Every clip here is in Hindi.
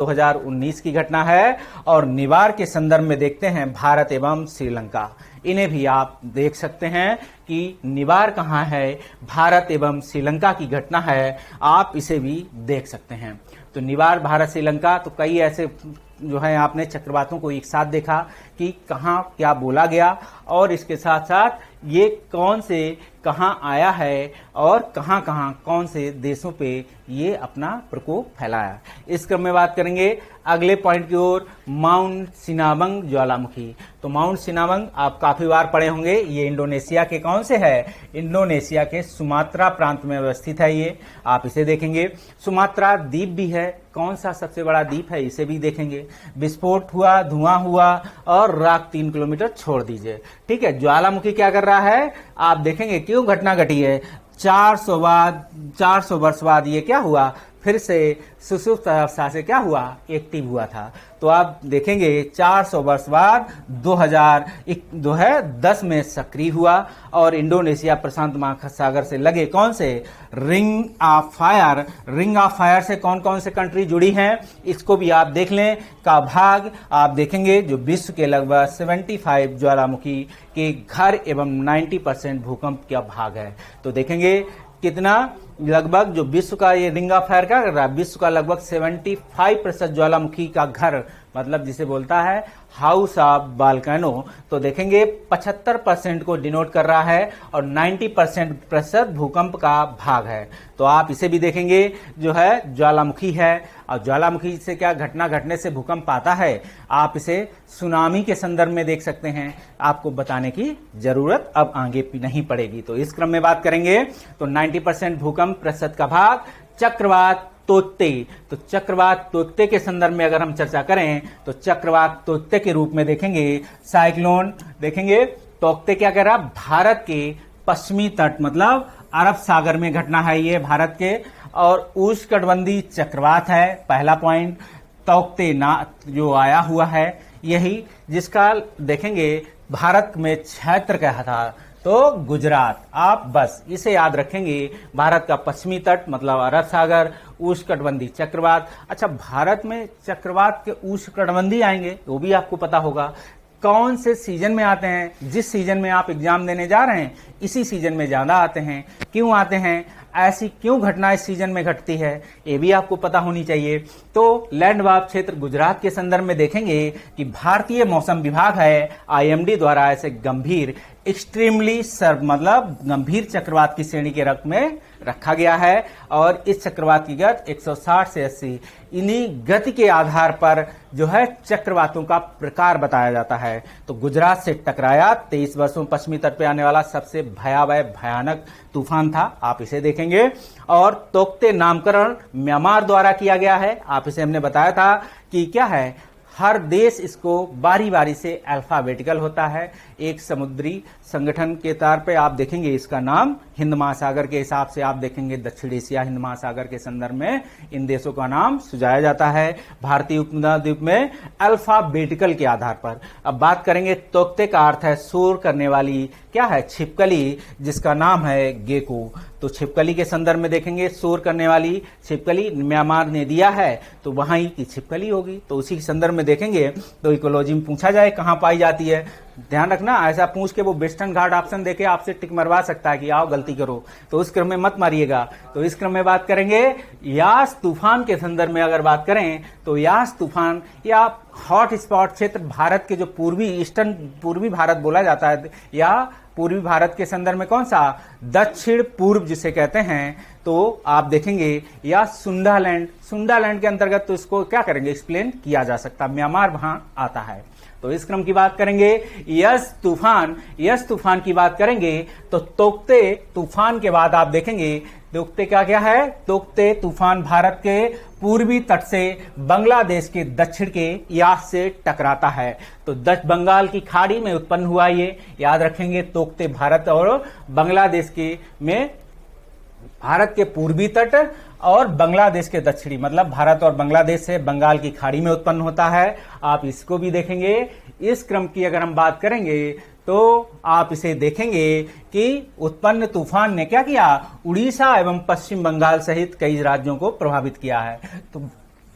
2019 की घटना है और निवार के संदर्भ में देखते हैं भारत एवं श्रीलंका। इन्हें भी आप देख सकते हैं कि निवार कहाँ है, भारत एवं श्रीलंका की घटना है, आप इसे भी देख सकते हैं। तो निवार भारत श्रीलंका, तो कई ऐसे जो है आपने चक्रवातों को एक साथ देखा कि कहाँ क्या बोला गया और इसके साथ साथ ये कौन से कहाँ आया है और कहाँ कहाँ कौन से देशों पे ये अपना प्रकोप फैलाया। इस क्रम में बात करेंगे अगले पॉइंट की ओर, माउंट सिनाबंग ज्वालामुखी। तो माउंट सिनाबंग आप काफी बार पढ़े होंगे, ये इंडोनेशिया के कौन से है, इंडोनेशिया के सुमात्रा प्रांत में अवस्थित है। ये आप इसे देखेंगे। सुमात्रा द्वीप भी है, कौन सा सबसे बड़ा द्वीप है इसे भी देखेंगे। विस्फोट हुआ, धुआं हुआ और राख 3 किलोमीटर छोड़ दीजिए। ठीक है, ज्वालामुखी क्या कर रहा है आप देखेंगे, क्यों घटना घटी है। 400 वर्ष बाद ये क्या हुआ, फिर से सुषुप्त अवस्था से क्या हुआ, एक्टिव हुआ था। तो आप देखेंगे 400 वर्ष बाद 2010 में सक्रिय हुआ और इंडोनेशिया प्रशांत महासागर से लगे कौन से रिंग ऑफ फायर से कौन कौन से कंट्री जुड़ी हैं, इसको भी आप देख लें। का भाग आप देखेंगे जो विश्व के लगभग 75 ज्वालामुखी के घर एवं 90% भूकंप का भाग है। तो देखेंगे कितना लगभग जो विश्व का ये रिंग ऑफ फायर क्या कर रहा है, विश्व का लगभग 75% ज्वालामुखी का घर, मतलब जिसे बोलता है हाउस ऑफ वोल्केनो। तो देखेंगे 75% को डिनोट कर रहा है और 90% भूकंप का भाग है। तो आप इसे भी देखेंगे जो है ज्वालामुखी है और ज्वालामुखी से क्या घटना घटने से भूकंप आता है, आप इसे सुनामी के संदर्भ में देख सकते हैं। आपको बताने की जरूरत अब आगे नहीं पड़ेगी। तो इस क्रम में बात करेंगे तो 90% भूकंप प्रतिशत का भाग। चक्रवात तोकते, तो चक्रवात तोकते के संदर्भ में अगर हम चर्चा करें तो चक्रवात तोकते के रूप में देखेंगे साइक्लोन। देखेंगे तोकते क्या कह रहा, भारत के पश्चिमी तट मतलब अरब सागर में घटना है ये भारत के, और उष्णकटिबंधीय चक्रवात है पहला पॉइंट। तोकते ना जो आया हुआ है यही, जिसका देखेंगे भारत में क्षेत्र क्या था, तो गुजरात। आप बस इसे याद रखेंगे, भारत का पश्चिमी तट मतलब अरब सागर, उष्णकटिबंधीय चक्रवात। अच्छा, भारत में चक्रवात के उष्णकटिबंधीय आएंगे वो भी आपको पता होगा। कौन से सीजन में आते हैं, जिस सीजन में आप एग्जाम देने जा रहे हैं इसी सीजन में ज्यादा आते हैं। क्यों आते हैं, ऐसी क्यों घटना इस सीजन में घटती है, ये भी आपको पता होनी चाहिए। तो लैंड वाफ क्षेत्र गुजरात के संदर्भ में देखेंगे कि भारतीय मौसम विभाग है IMD द्वारा ऐसे गंभीर एक्सट्रीमली सर्व मतलब गंभीर चक्रवात की श्रेणी के रक्त में रखा गया है और इस चक्रवात की गति 160 से 80, इन्हीं गति के आधार पर जो है चक्रवातों का प्रकार बताया जाता है। तो गुजरात से टकराया 23 वर्षों में पश्चिमी तट पे आने वाला सबसे भयानक तूफान था, आप इसे देखेंगे। और तोकते नामकरण म्यांमार द्वारा किया गया है, आप इसे हमने बताया था कि क्या है, हर देश इसको बारी बारी से अल्फाबेटिकल होता है। एक समुद्री संगठन के तौर पे आप देखेंगे इसका नाम हिंद महासागर के हिसाब से आप देखेंगे दक्षिण एशिया हिंद महासागर के संदर्भ में इन देशों का नाम सुझाया जाता है भारतीय उपमहाद्वीप में अल्फाबेटिकल के आधार पर। अब बात करेंगे तोकते का अर्थ है शोर करने वाली क्या है, छिपकली, जिसका नाम है गेको। तो छिपकली के संदर्भ में देखेंगे शोर करने वाली छिपकली म्यांमार ने दिया है तो वहां की छिपकली होगी। तो उसी के संदर्भ में देखेंगे तो इकोलॉजी में पूछा जाए कहां पाई जाती है, ध्यान रखना ऐसा पूछ के वो वेस्टर्न घाट ऑप्शन देके आपसे टिक मरवा सकता है कि आओ गलती करो, तो उस क्रम में मत मारिएगा। तो इस क्रम में बात करेंगे यास तूफान के संदर्भ में अगर बात करें तो यास तूफान या हॉट स्पॉट क्षेत्र भारत के जो पूर्वी भारत बोला जाता है या पूर्वी भारत के संदर्भ में कौन सा, दक्षिण पूर्व जिसे कहते हैं, तो आप देखेंगे या सुंडालैंड के अंतर्गत तो इसको क्या करेंगे एक्सप्लेन किया जा सकता, म्यांमार वहां आता है। तो इस क्रम की बात करेंगे यस तूफान की बात करेंगे तो तोकते तूफान के बाद आप देखेंगे तोकते क्या है, तोकते तूफान भारत के पूर्वी तट से बांग्लादेश के दक्षिण के यास से टकराता है। तो दक्षिण बंगाल की खाड़ी में उत्पन्न हुआ, ये याद रखेंगे। तोकते भारत और बांग्लादेश के में भारत के पूर्वी तट और बांग्लादेश के दक्षिणी मतलब भारत और बांग्लादेश से बंगाल की खाड़ी में उत्पन्न होता है, आप इसको भी देखेंगे। इस क्रम की अगर हम बात करेंगे तो आप इसे देखेंगे कि उत्पन्न तूफान ने क्या किया, उड़ीसा एवं पश्चिम बंगाल सहित कई राज्यों को प्रभावित किया है। तो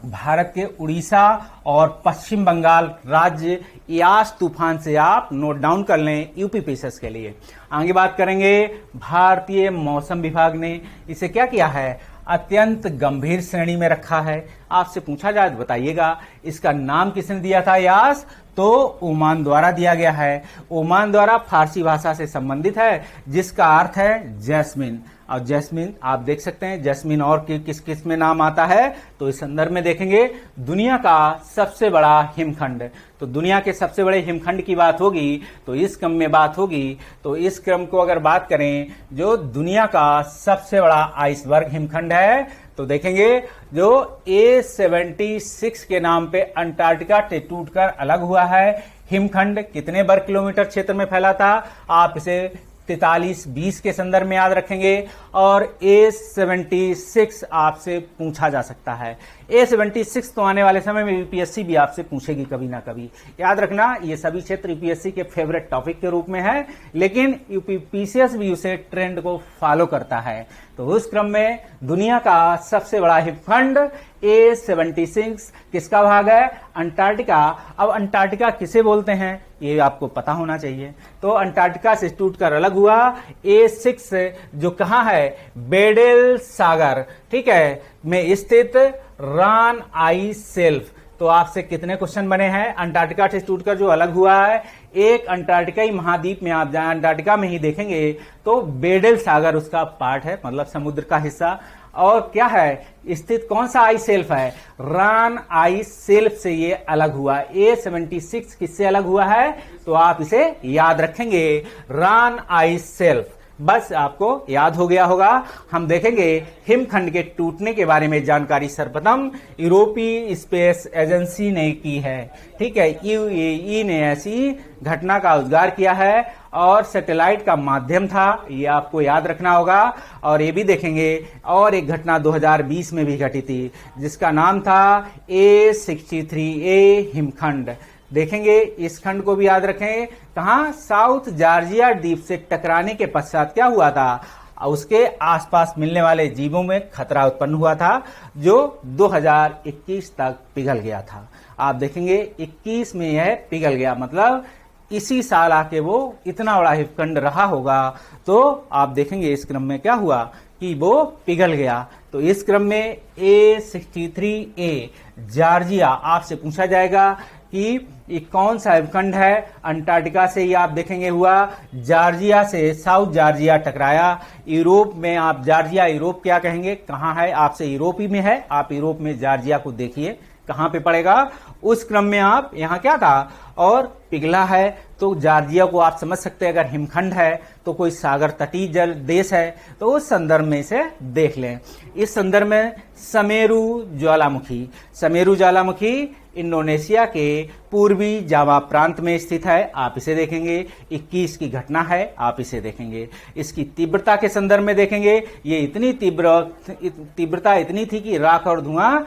भारत के उड़ीसा और पश्चिम बंगाल राज्य यास तूफान से आप नोट डाउन कर लें यूपीपीसीएस के लिए। आगे बात करेंगे, भारतीय मौसम विभाग ने इसे क्या किया है, अत्यंत गंभीर श्रेणी में रखा है। आपसे पूछा जाए तो बताइएगा इसका नाम किसने दिया था यास, तो ओमान द्वारा दिया गया है। ओमान द्वारा फारसी भाषा से संबंधित है जिसका अर्थ है जैस्मिन। और जैस्मिन आप देख सकते हैं जैस्मिन और किस किस में नाम आता है, तो इस संदर्भ में देखेंगे दुनिया का सबसे बड़ा हिमखंड। तो दुनिया के सबसे बड़े हिमखंड की बात होगी तो इस क्रम में बात होगी। तो इस क्रम को अगर बात करें, जो दुनिया का सबसे बड़ा आइसबर्ग हिमखंड है, तो देखेंगे जो A76 के नाम पे अंटार्कटिका से टूटकर अलग हुआ है हिमखंड कितने वर्ग किलोमीटर क्षेत्र में फैला था, आप इसे 4320 के संदर्भ में याद रखेंगे। और A76 आपसे पूछा जा सकता है। A76 तो आने वाले समय में यूपीएससी भी आपसे पूछेगी कभी ना कभी। याद रखना ये सभी क्षेत्र यूपीएससी के फेवरेट टॉपिक के रूप में है, लेकिन यूपीपीसीएस भी उसे ट्रेंड को फॉलो करता है। तो उस क्रम में दुनिया का सबसे बड़ा हिमखंड A76 किसका भाग है, अंटार्कटिका। अब अंटार्कटिका किसे बोलते हैं ये आपको पता होना चाहिए। तो अंटार्कटिका से टूटकर अलग हुआ A6 जो कहां है, बेडेल सागर, ठीक है, में स्थित रान आइस शेल्फ। तो आपसे कितने क्वेश्चन बने हैं, अंटार्कटिका से टूटकर जो अलग हुआ है, एक अंटार्कटिकाई महाद्वीप में आप जाए अंटार्कटिका में ही देखेंगे तो बेडेल सागर उसका पार्ट है, मतलब समुद्र का हिस्सा। और क्या है, स्थित कौन सा आइस शेल्फ है, रान आइस शेल्फ से ये अलग हुआ। A76 किससे अलग हुआ है, तो आप इसे याद रखेंगे, रान आइस शेल्फ। बस आपको याद हो गया होगा। हम देखेंगे हिमखंड के टूटने के बारे में जानकारी सर्वप्रथम यूरोपीय स्पेस एजेंसी ने की है, ठीक है, यूएई ने ऐसी घटना का उद्गार किया है और सैटेलाइट का माध्यम था, ये आपको याद रखना होगा। और ये भी देखेंगे और एक घटना 2020 में भी घटी थी जिसका नाम था A63A हिमखंड। देखेंगे इस खंड को भी याद रखें, कहां, साउथ जॉर्जिया द्वीप से टकराने के पश्चात क्या हुआ था, उसके आसपास मिलने वाले जीवों में खतरा उत्पन्न हुआ था जो 2021 तक पिघल गया था। आप देखेंगे 21 में यह पिघल गया, मतलब इसी साल आके वो इतना बड़ा हिमखंड रहा होगा। तो आप देखेंगे इस क्रम में क्या हुआ कि वो पिघल गया। तो इस क्रम में A63A जॉर्जिया आपसे पूछा जाएगा कि ये कौन सा हिमखंड है, अंटार्कटिका से ही आप देखेंगे हुआ, जॉर्जिया से साउथ जॉर्जिया टकराया। यूरोप में आप जॉर्जिया यूरोप क्या कहेंगे, कहां है, आपसे यूरोप ही में है, आप यूरोप में जॉर्जिया को देखिए कहां पे पड़ेगा। उस क्रम में आप यहां क्या था और पिघला है, तो जॉर्जिया को आप समझ सकते हैं अगर हिमखंड है तो कोई सागर तटीय जल देश है, तो उस संदर्भ में इसे देख लें। इस संदर्भ में समेरु ज्वालामुखी, समेरु ज्वालामुखी इंडोनेशिया के पूर्वी जावा प्रांत में स्थित है, आप इसे देखेंगे। 21 की घटना है, आप इसे देखेंगे। इसकी तीव्रता के संदर्भ में देखेंगे, ये इतनी तीव्रता इतनी थी कि राख और धुआं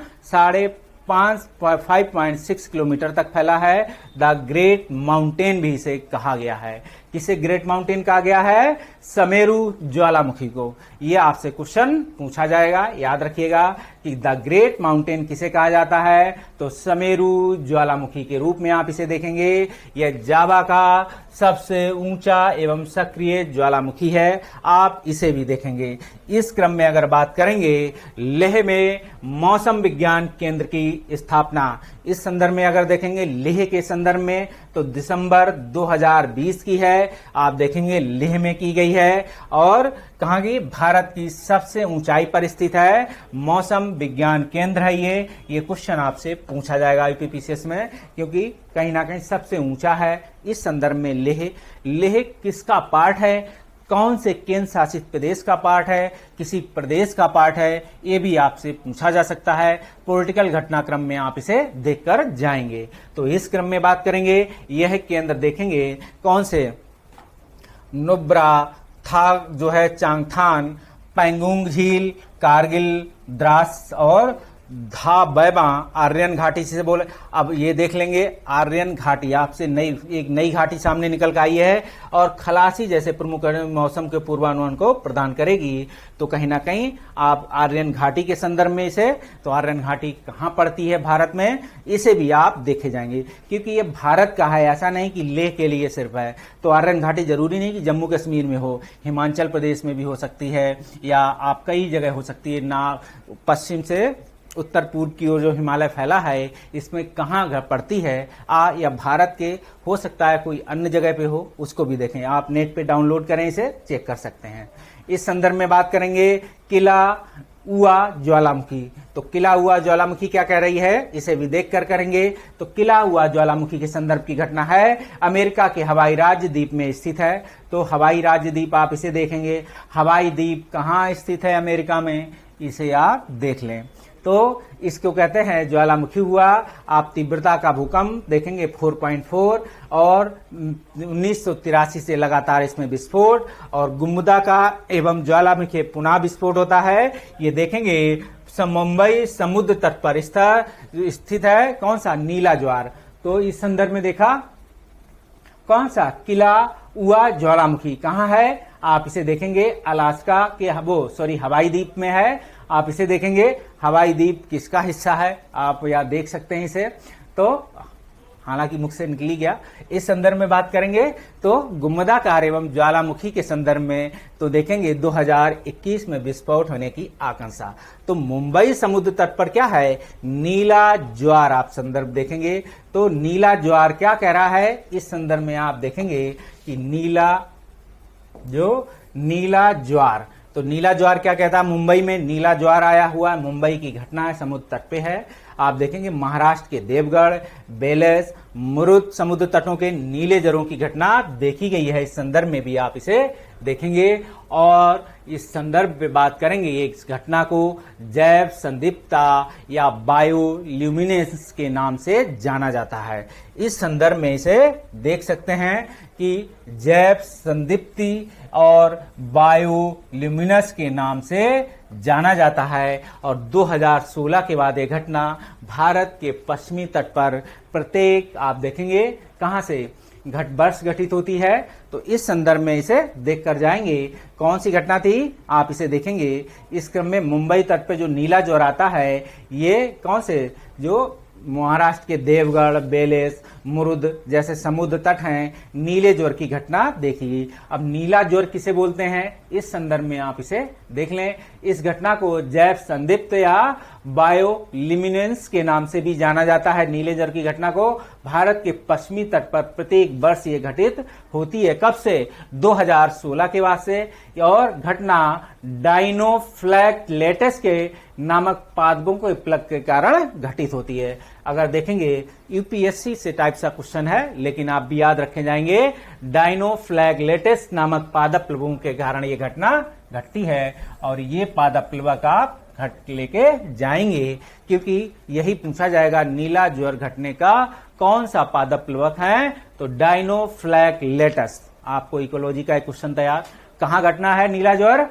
5.6 किलोमीटर तक फैला है। द ग्रेट माउंटेन भी इसे कहा गया है। किसे ग्रेट माउंटेन कहा गया है, समेरु ज्वालामुखी को। यह आपसे क्वेश्चन पूछा जाएगा, याद रखिएगा कि द ग्रेट माउंटेन किसे कहा जाता है, तो समेरु ज्वालामुखी के रूप में आप इसे देखेंगे। यह जावा का सबसे ऊंचा एवं सक्रिय ज्वालामुखी है, आप इसे भी देखेंगे। इस क्रम में अगर बात करेंगे, लेह में मौसम विज्ञान केंद्र की स्थापना, इस संदर्भ में अगर देखेंगे लेह के संदर्भ में तो दिसंबर 2020 की है, आप देखेंगे लेह में की गई है। और कहां की, भारत की सबसे ऊंचाई पर स्थित है, मौसम विज्ञान केंद्र है ये क्वेश्चन आपसे पूछा जाएगा यूपीपीसीएस में, क्योंकि कहीं ना कहीं सबसे ऊंचा है। इस संदर्भ में लेह किसका पार्ट है, कौन से केंद्र शासित प्रदेश का पार्ट है, किसी प्रदेश का पार्ट है, ये भी आपसे पूछा जा सकता है। पॉलिटिकल घटनाक्रम में आप इसे देखकर जाएंगे। तो इस क्रम में बात करेंगे, यह केंद्र देखेंगे कौन से, नुब्रा, था जो है चांगथान, पैंगोंग झील, कारगिल, द्रास और धा बैबा आर्यन घाटी से बोले। अब ये देख लेंगे आर्यन घाटी आपसे एक नई घाटी सामने निकल कर आई है और खलासी जैसे प्रमुख मौसम के पूर्वानुमान को प्रदान करेगी। तो कहीं ना कहीं आप आर्यन घाटी के संदर्भ में इसे, तो आर्यन घाटी कहाँ पड़ती है भारत में, इसे भी आप देखे जाएंगे क्योंकि ये भारत का है, ऐसा नहीं कि लेह के लिए सिर्फ है। तो आर्यन घाटी जरूरी नहीं कि जम्मू कश्मीर में हो, हिमाचल प्रदेश में भी हो सकती है या आप कई जगह हो सकती है ना। पश्चिम से उत्तर पूर्व की ओर जो हिमालय फैला है इसमें कहाँ पड़ती है या भारत के हो सकता है कोई अन्य जगह पे हो, उसको भी देखें। आप नेट पे डाउनलोड करें, इसे चेक कर सकते हैं। इस संदर्भ में बात करेंगे किला उआ ज्वालामुखी। तो किला उआ ज्वालामुखी क्या कह रही है, इसे भी देख कर करेंगे। तो किला उआ ज्वालामुखी के संदर्भ की घटना है, अमेरिका के हवाई राज्य द्वीप में स्थित है। तो हवाई राज्य द्वीप आप इसे देखेंगे, हवाई द्वीप कहाँ स्थित है अमेरिका में, इसे आप देख लें। तो इसको कहते हैं ज्वालामुखी हुआ। आप तीव्रता का भूकंप देखेंगे 4.4 और 1983 से लगातार इसमें विस्फोट और गुम्बदा का एवं ज्वालामुखी पुनः विस्फोट होता है। ये देखेंगे मुंबई समुद्र तट पर स्थित है कौन सा, नीला ज्वार। तो इस संदर्भ में देखा कौन सा, किला उआ ज्वालामुखी कहाँ है, आप इसे देखेंगे अलास्का के हवाई द्वीप में है। आप इसे देखेंगे हवाई द्वीप किसका हिस्सा है, आप यहाँ देख सकते हैं इसे। तो हालांकि मुख से निकली गया। इस संदर्भ में बात करेंगे तो गुम्बदाकार एवं ज्वालामुखी के संदर्भ में तो देखेंगे 2021 में विस्फोट होने की आशंका। तो मुंबई समुद्र तट पर क्या है, नीला ज्वार। आप संदर्भ देखेंगे तो नीला ज्वार क्या कह रहा है, इस संदर्भ में आप देखेंगे कि नीला ज्वार, तो नीला ज्वार क्या कहता है, मुंबई में नीला ज्वार आया हुआ है, मुंबई की घटना है, समुद्र तट पे है। आप देखेंगे महाराष्ट्र के देवगढ़, बेलेस, मुरुद समुद्र तटों के नीले ज्वारों की घटना देखी गई है। इस संदर्भ में भी आप इसे देखेंगे और इस संदर्भ में बात करेंगे। इस घटना को जैव संदीप्ता या बायोल्यूमिनेसेंस के नाम से जाना जाता है। इस संदर्भ में इसे देख सकते हैं कि जैव संदीप्ति और बायोल्यूमिनेस के नाम से जाना जाता है। और 2016 के बाद यह घटना भारत के पश्चिमी तट पर प्रत्येक आप देखेंगे कहां से वर्ष घटित होती है। तो इस संदर्भ में इसे देख कर जाएंगे कौन सी घटना थी, आप इसे देखेंगे। इस क्रम में मुंबई तट पे जो नीला ज्वार आता है ये कौन से, जो महाराष्ट्र के देवगढ़, बेलेस, मुरुद जैसे समुद्र तट हैं, नीले ज्वार की घटना देखी। अब नीला ज्वार किसे बोलते हैं, इस संदर्भ में आप इसे देख लें। इस घटना को जैव संदीप्त या बायोल्यूमिनेसेंस के नाम से भी जाना जाता है। नीले ज्वार की घटना को भारत के पश्चिमी तट पर प्रत्येक वर्ष ये घटित होती है। कब से, 2016 के बाद से। और घटना डायनोफ्लैगलेटस के नामक पादपों के प्लग के कारण घटित होती है। अगर देखेंगे यूपीएससी से टाइप सा क्वेश्चन है, लेकिन आप भी याद रखे जाएंगे डायनोफ्लैगलेटस नामक पादप प्लवों के कारण ये घटना घटती है। और ये पादप प्लवक आप घट लेके जाएंगे क्योंकि यही पूछा जाएगा नीला ज्वार घटने का कौन सा पादप प्लवक है, तो डायनोफ्लैगलेटस। आपको इकोलॉजी का एक क्वेश्चन तैयार, कहां घटना है नीला ज्वार,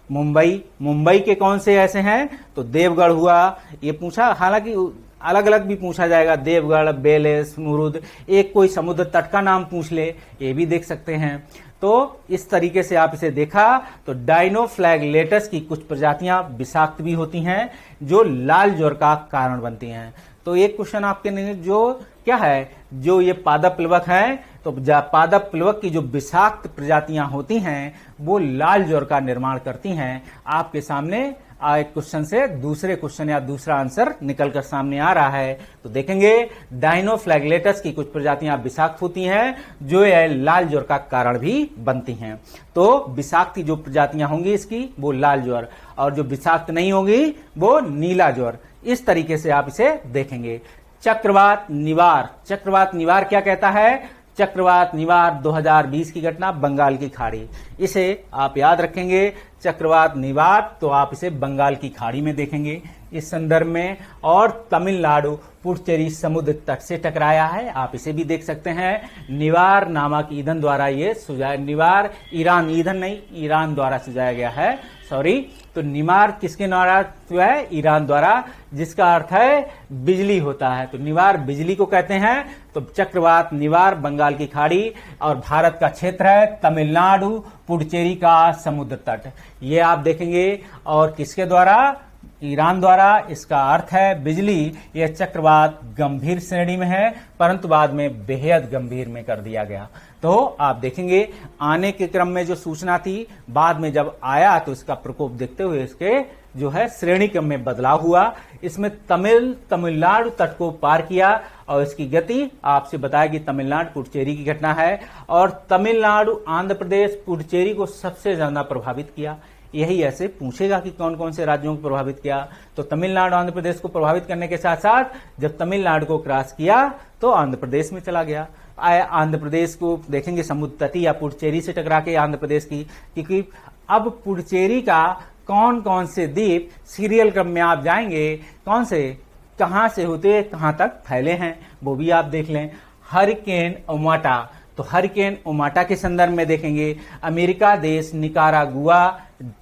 मुंबई के कौन से ऐसे हैं, तो देवगढ़ हुआ, ये पूछा। हालांकि अलग अलग भी पूछा जाएगा, देवगढ़, बेलेस, मुरुद, एक कोई समुद्र तट का नाम पूछ ले, ये भी देख सकते हैं। तो इस तरीके से आप इसे देखा तो डायनोफ्लैगलेटस की कुछ प्रजातियां विषाक्त भी होती हैं जो लाल ज्वार का कारण बनती हैं। तो एक क्वेश्चन आपके लिए जो क्या है, जो ये पादप प्लवक है, तो पादप प्लवक की जो विषाक्त प्रजातियां होती हैं वो लाल ज्वार का निर्माण करती हैं। आपके सामने एक क्वेश्चन से दूसरे क्वेश्चन या दूसरा आंसर निकलकर सामने आ रहा है। तो देखेंगे डायनोफ्लैगलेटस की कुछ प्रजातियां विषाक्त होती हैं जो ये लाल ज्वार का कारण भी बनती हैं। तो विषाक्त जो प्रजातियां होंगी इसकी वो लाल ज्वार, और जो विषाक्त नहीं होगी वो नीला ज्वार। इस तरीके से आप इसे देखेंगे। चक्रवात निवार क्या कहता है, चक्रवात निवार 2020 की घटना, बंगाल की खाड़ी। इसे आप याद रखेंगे, चक्रवात निवार, तो आप इसे बंगाल की खाड़ी में देखेंगे। इस संदर्भ में, और तमिलनाडु पुडुचेरी समुद्र तट से टकराया है। आप इसे भी देख सकते हैं। निवार नामक ईंधन द्वारा ये सुझाया, निवार ईरान, ईंधन नहीं, ईरान द्वारा सुझाया गया है, सॉरी। तो निवार किसके द्वारा हुआ है? ईरान द्वारा, जिसका अर्थ है बिजली होता है। तो निवार बिजली को कहते हैं। तो चक्रवात निवार बंगाल की खाड़ी और भारत का क्षेत्र है तमिलनाडु, पुडुचेरी का समुद्र तट, ये आप देखेंगे। और किसके द्वारा? ईरान द्वारा। इसका अर्थ है बिजली। यह चक्रवात गंभीर श्रेणी में है, परंतु बाद में बेहद गंभीर में कर दिया गया। तो आप देखेंगे आने के क्रम में जो सूचना थी, बाद में जब आया तो इसका प्रकोप देखते हुए इसके जो है श्रेणी क्रम में बदलाव हुआ। इसमें तमिलनाडु तट को पार किया और इसकी गति आपसे बताया कि तमिलनाडु पुडुचेरी की घटना है। और तमिलनाडु, आंध्र प्रदेश, पुडुचेरी को सबसे ज्यादा प्रभावित किया। यही ऐसे पूछेगा कि कौन कौन से राज्यों को प्रभावित किया। तो तमिलनाडु, आंध्र प्रदेश को प्रभावित करने के साथ साथ जब तमिलनाडु को क्रॉस किया तो आंध्र प्रदेश में चला गया। आंध्र प्रदेश को देखेंगे समुद्र तटीय या पुडुचेरी से टकरा के आंध्र प्रदेश की, क्योंकि अब पुडुचेरी का कौन कौन से द्वीप सीरियल क्रम में आप जाएंगे, कौन से कहां से होते कहां तक फैले हैं, वो भी आप देख लें। हरिकेन ओमाटा, तो हरिकेन ओमाटा के संदर्भ में देखेंगे अमेरिका देश निकारागुआ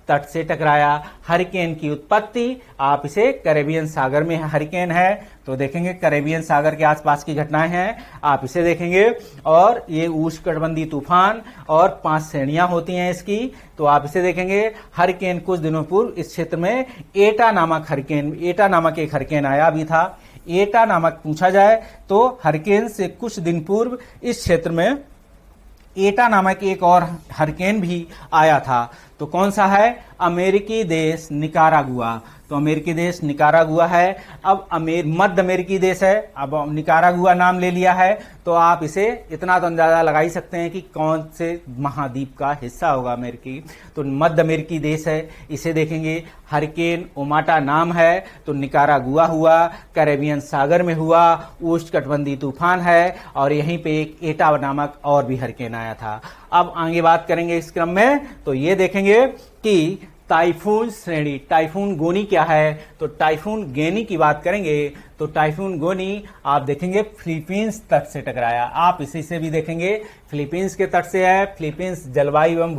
तट से टकराया। हरिकेन की उत्पत्ति आप इसे कैरेबियन सागर में हरिकेन है, तो देखेंगे कैरेबियन सागर के आसपास की घटनाएं हैं, आप इसे देखेंगे। और ये उष्णकटिबंधीय तूफान और 5 श्रेणियां होती हैं इसकी, तो आप इसे देखेंगे। हरिकेन कुछ दिनों पूर्व इस क्षेत्र में एटा नामक एक हरिकेन आया भी था। एटा नामक पूछा जाए तो हरिकेन से कुछ दिन पूर्व इस क्षेत्र में एटा नामक एक और हरिकेन भी आया था। तो कौन सा है? अमेरिकी देश निकारागुआ। तो अमेरिकी देश निकारागुआ है। अब मध्य अमेरिकी देश है, अब निकारागुआ नाम ले लिया है, तो आप इसे इतना तो अंदाजा लगा ही सकते हैं कि कौन से महाद्वीप का हिस्सा होगा अमेरिकी। तो मध्य अमेरिकी देश है, इसे देखेंगे। हरिकेन ओमाटा नाम है, तो निकारागुआ हुआ, कैरेबियन सागर में हुआ, उष्णकटिबंधीय तूफान है, और यहीं पे एक एटा नामक और भी हरिकेन आया था। अब आगे बात करेंगे इस क्रम में, तो ये देखेंगे कि टाइफून श्रेणी, टाइफून गोनी क्या है? तो टाइफून गेनी की बात करेंगे तो टाइफून गोनी आप देखेंगे फिलीपींस तट से टकराया। आप इसी से भी देखेंगे फिलीपींस के तट से है। फिलीपींस जलवायु एवं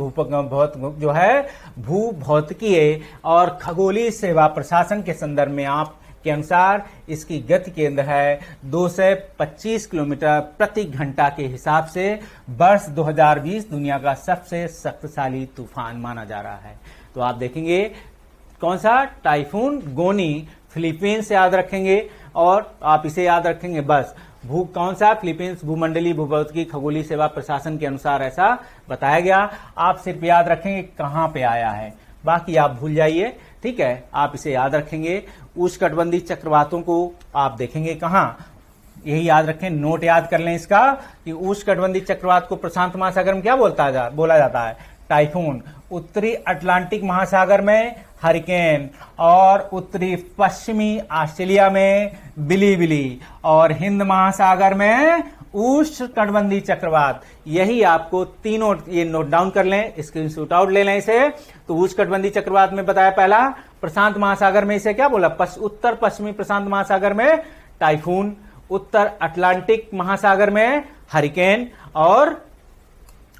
भूभौतिकीय और खगोलीय सेवा प्रशासन के संदर्भ में आप के अनुसार इसकी गति केंद्र है 225 किलोमीटर प्रति घंटा के हिसाब से। वर्ष 2020 दुनिया का सबसे शक्तिशाली तूफान माना जा रहा है। तो आप देखेंगे कौन सा? टाइफून गोनी, फिलीपींस से याद रखेंगे, और आप इसे याद रखेंगे बस। कौन सा? फिलीपींस भूमंडलीय भूभौतिकी खगोलीय सेवा प्रशासन के अनुसार ऐसा बताया गया। आप सिर्फ याद रखेंगे कहां पे आया है, बाकी आप भूल जाइए, ठीक है। आप इसे याद रखेंगे। उष्णकटिबंधीय चक्रवातों को आप देखेंगे कहां, यही याद रखें, नोट याद कर लें इसका कि उष्णकटिबंधीय चक्रवात को प्रशांत महासागर में क्या बोला जाता है? टाइफून। उत्तरी अटलांटिक महासागर में हरिकेन, और उत्तरी पश्चिमी ऑस्ट्रेलिया में बिलीबिली, और हिंद महासागर में उष्णकटिबंधीय चक्रवात। यही आपको तीनों ये नोट डाउन कर लें, स्क्रीनशॉट आउट ले लें इसे। तो उष्णकटिबंधीय चक्रवात में बताया पहला, प्रशांत महासागर में इसे क्या बोला? उत्तर पश्चिमी प्रशांत महासागर में टाइफून, उत्तर अटलांटिक महासागर में हरिकेन, और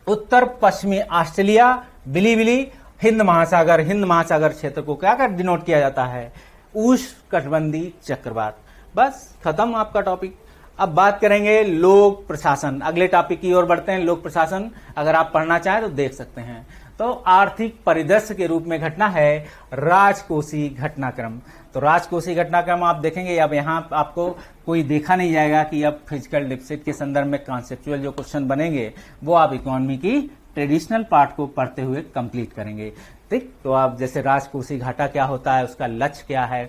उत्तर पश्चिमी ऑस्ट्रेलिया बिलीबिली, हिंद महासागर क्षेत्र को क्या कर डिनोट किया जाता है? उष्णकटिबंधीय चक्रवात। बस खत्म आपका टॉपिक। अब बात करेंगे लोक प्रशासन। अगले टॉपिक की ओर बढ़ते हैं। लोक प्रशासन अगर आप पढ़ना चाहें तो देख सकते हैं। तो आर्थिक परिदृश्य के रूप में घटना है राजकोषीय घटनाक्रम। तो राजकोषीय घटनाक्रम आप देखेंगे, अब यहाँ आपको कोई देखा नहीं जाएगा कि अब फिजिकल डिफिसिट के संदर्भ में कॉन्सेप्चुअल जो क्वेश्चन बनेंगे वो आप इकोनॉमी की ट्रेडिशनल पार्ट को पढ़ते हुए कंप्लीट करेंगे। ठीक, तो आप जैसे राजकोषीय घाटा क्या होता है, उसका लक्ष्य क्या है,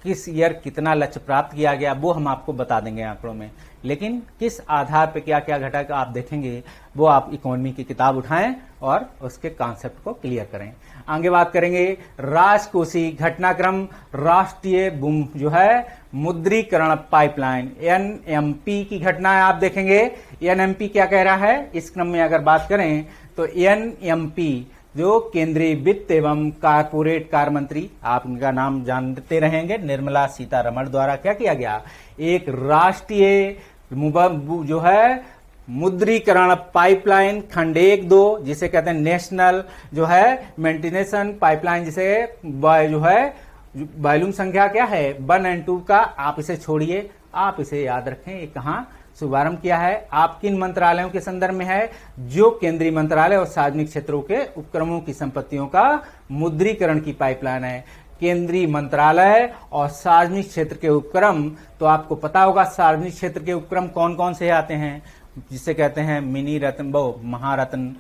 किस ईयर कितना लक्ष्य प्राप्त किया गया, वो हम आपको बता देंगे आंकड़ों में। लेकिन किस आधार पे क्या क्या घटा का आप देखेंगे, वो आप इकोनॉमी की किताब उठाएं और उसके कॉन्सेप्ट को क्लियर करें। आगे बात करेंगे राजकोषीय घटनाक्रम, राष्ट्रीय जो है मुद्रीकरण पाइपलाइन एनएमपी की घटना है। आप देखेंगे एनएमपी क्या कह रहा है। इस क्रम में अगर बात करें तो एनएमपी जो केंद्रीय वित्त एवं कारपोरेट कार्य मंत्री, आप इनका नाम जानते रहेंगे, निर्मला सीतारमण द्वारा क्या किया गया, एक राष्ट्रीय जो है मुद्रीकरण पाइपलाइन खंड 1-2, जिसे कहते हैं नेशनल जो है मेंटेनेंस पाइपलाइन, जिसे जो है वॉल्यूम संख्या क्या है 1 और 2 का, आप इसे छोड़िए, आप इसे याद रखें, ये कहां शुभारंभ किया है, आप किन मंत्रालयों के संदर्भ में है, जो केंद्रीय मंत्रालय और सार्वजनिक क्षेत्रों के उपक्रमों की संपत्तियों का मुद्रीकरण की पाइपलाइन है। केंद्रीय मंत्रालय और सार्वजनिक क्षेत्र के उपक्रम, तो आपको पता होगा सार्वजनिक क्षेत्र के उपक्रम कौन कौन से आते हैं, जिसे कहते हैं मिनी रत्न, महारत्न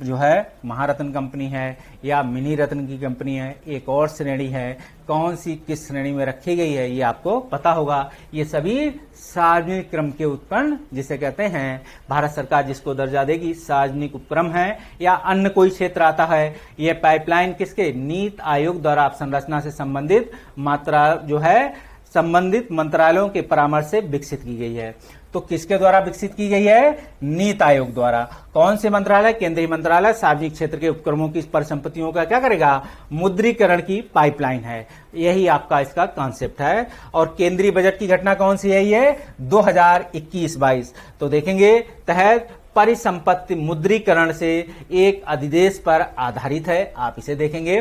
जो है महारत्न कंपनी है या मिनी रत्न की कंपनी है, एक और श्रेणी है, कौन सी किस श्रेणी में रखी गई है ये आपको पता होगा। ये सभी सार्वजनिक क्रम के उपक्रम, जिसे कहते हैं भारत सरकार जिसको दर्जा देगी सार्वजनिक उपक्रम है, या अन्य कोई क्षेत्र आता है। ये पाइपलाइन किसके, नीति आयोग द्वारा संरचना से संबंधित मात्रा जो है संबंधित मंत्रालयों के परामर्श से विकसित की गई है। तो किसके द्वारा विकसित की गई है, नीति आयोग द्वारा। कौन से मंत्रालय, केंद्रीय मंत्रालय सार्वजनिक क्षेत्र के उपक्रमों की परिसंपत्तियों का क्या करेगा, मुद्रीकरण की पाइपलाइन है। यही आपका इसका कॉन्सेप्ट है। और केंद्रीय बजट की घटना कौन सी है, ये 2021-22। तो देखेंगे तहत परिसंपत्ति मुद्रीकरण से एक अधिदेश पर आधारित है, आप इसे देखेंगे।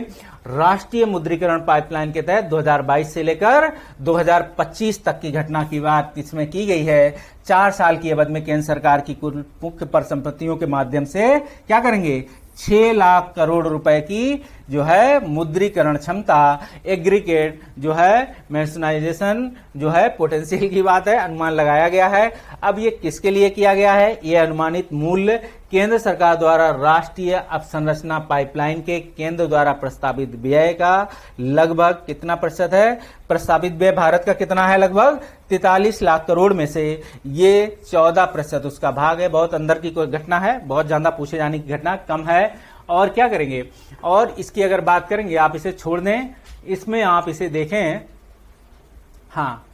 राष्ट्रीय मुद्रीकरण पाइपलाइन के तहत 2022 से लेकर 2025 तक की घटना की बात इसमें की गई है। 4 साल की अवधि में केंद्र सरकार की कुल मुख्य परिसंपत्तियों के माध्यम से क्या करेंगे, 6 लाख करोड़ रुपए की जो है मुद्रीकरण क्षमता, एग्रीगेट जो है मैक्सिमाइजेशन जो है पोटेंशियल की बात है, अनुमान लगाया गया है। अब ये किसके लिए किया गया है, ये अनुमानित मूल्य केंद्र सरकार द्वारा राष्ट्रीय अवसंरचना पाइपलाइन के केंद्र द्वारा प्रस्तावित व्यय का लगभग कितना प्रतिशत है, प्रस्तावित व्यय भारत का कितना है, लगभग 43 लाख करोड़ में से ये 14% उसका भाग है। बहुत अंदर की कोई घटना है, बहुत ज्यादा पूछे जाने की घटना कम है। और क्या करेंगे, और इसकी अगर बात करेंगे, आप इसे छोड़ दें, इसमें आप इसे देखें, हाँ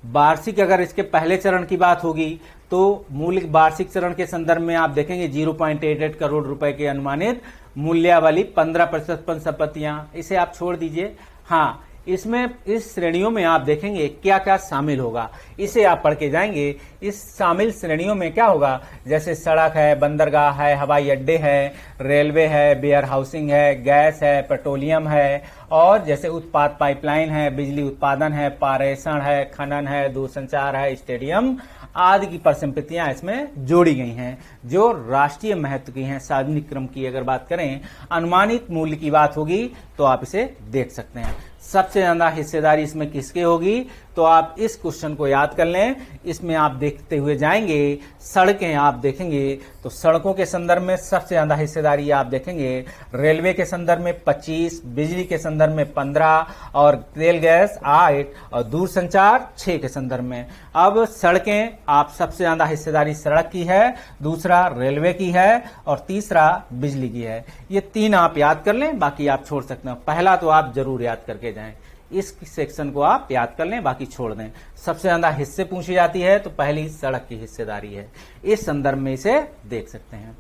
वार्षिक अगर इसके पहले चरण की बात होगी तो मूल्य वार्षिक चरण के संदर्भ में आप देखेंगे 0.88 करोड़ रुपए के अनुमानित मूल्य वाली 15% संपत्तियां, इसे आप छोड़ दीजिए। हाँ, इसमें इस श्रेणियों में आप देखेंगे क्या क्या शामिल होगा, इसे आप पढ़ के जाएंगे। इस शामिल श्रेणियों में क्या होगा, जैसे सड़क है, बंदरगाह है, हवाई अड्डे है, रेलवे है, वेयर हाउसिंग है, गैस है, पेट्रोलियम है, और जैसे उत्पाद पाइपलाइन है, बिजली उत्पादन है, पारेषण है, खनन है, दूरसंचार है, स्टेडियम आदि की परिसंपत्तियां इसमें जोड़ी गई हैं जो राष्ट्रीय महत्व की हैं। सार्वजनिक क्रम की अगर बात करें, अनुमानित मूल्य की बात होगी तो आप इसे देख सकते हैं। सबसे ज्यादा हिस्सेदारी इसमें किसकी होगी, तो आप इस क्वेश्चन को याद कर लें। इसमें आप देखते हुए जाएंगे, सड़कें आप देखेंगे तो सड़कों के संदर्भ में सबसे ज्यादा हिस्सेदारी आप देखेंगे रेलवे के संदर्भ में 25, बिजली के संदर्भ में 15 और तेल गैस 8 और दूरसंचार 6 के संदर्भ में। अब सड़कें आप सबसे ज्यादा हिस्सेदारी सड़क की है, दूसरा रेलवे की है और तीसरा बिजली की है। ये 3 आप याद कर लें, बाकी आप छोड़ सकते हैं। पहला तो आप जरूर याद करके जाएं, इस सेक्शन को आप याद कर लें, बाकी छोड़ दें। सबसे ज्यादा हिस्से पूछी जाती है तो पहली सड़क की हिस्सेदारी है, इस संदर्भ में इसे देख सकते हैं।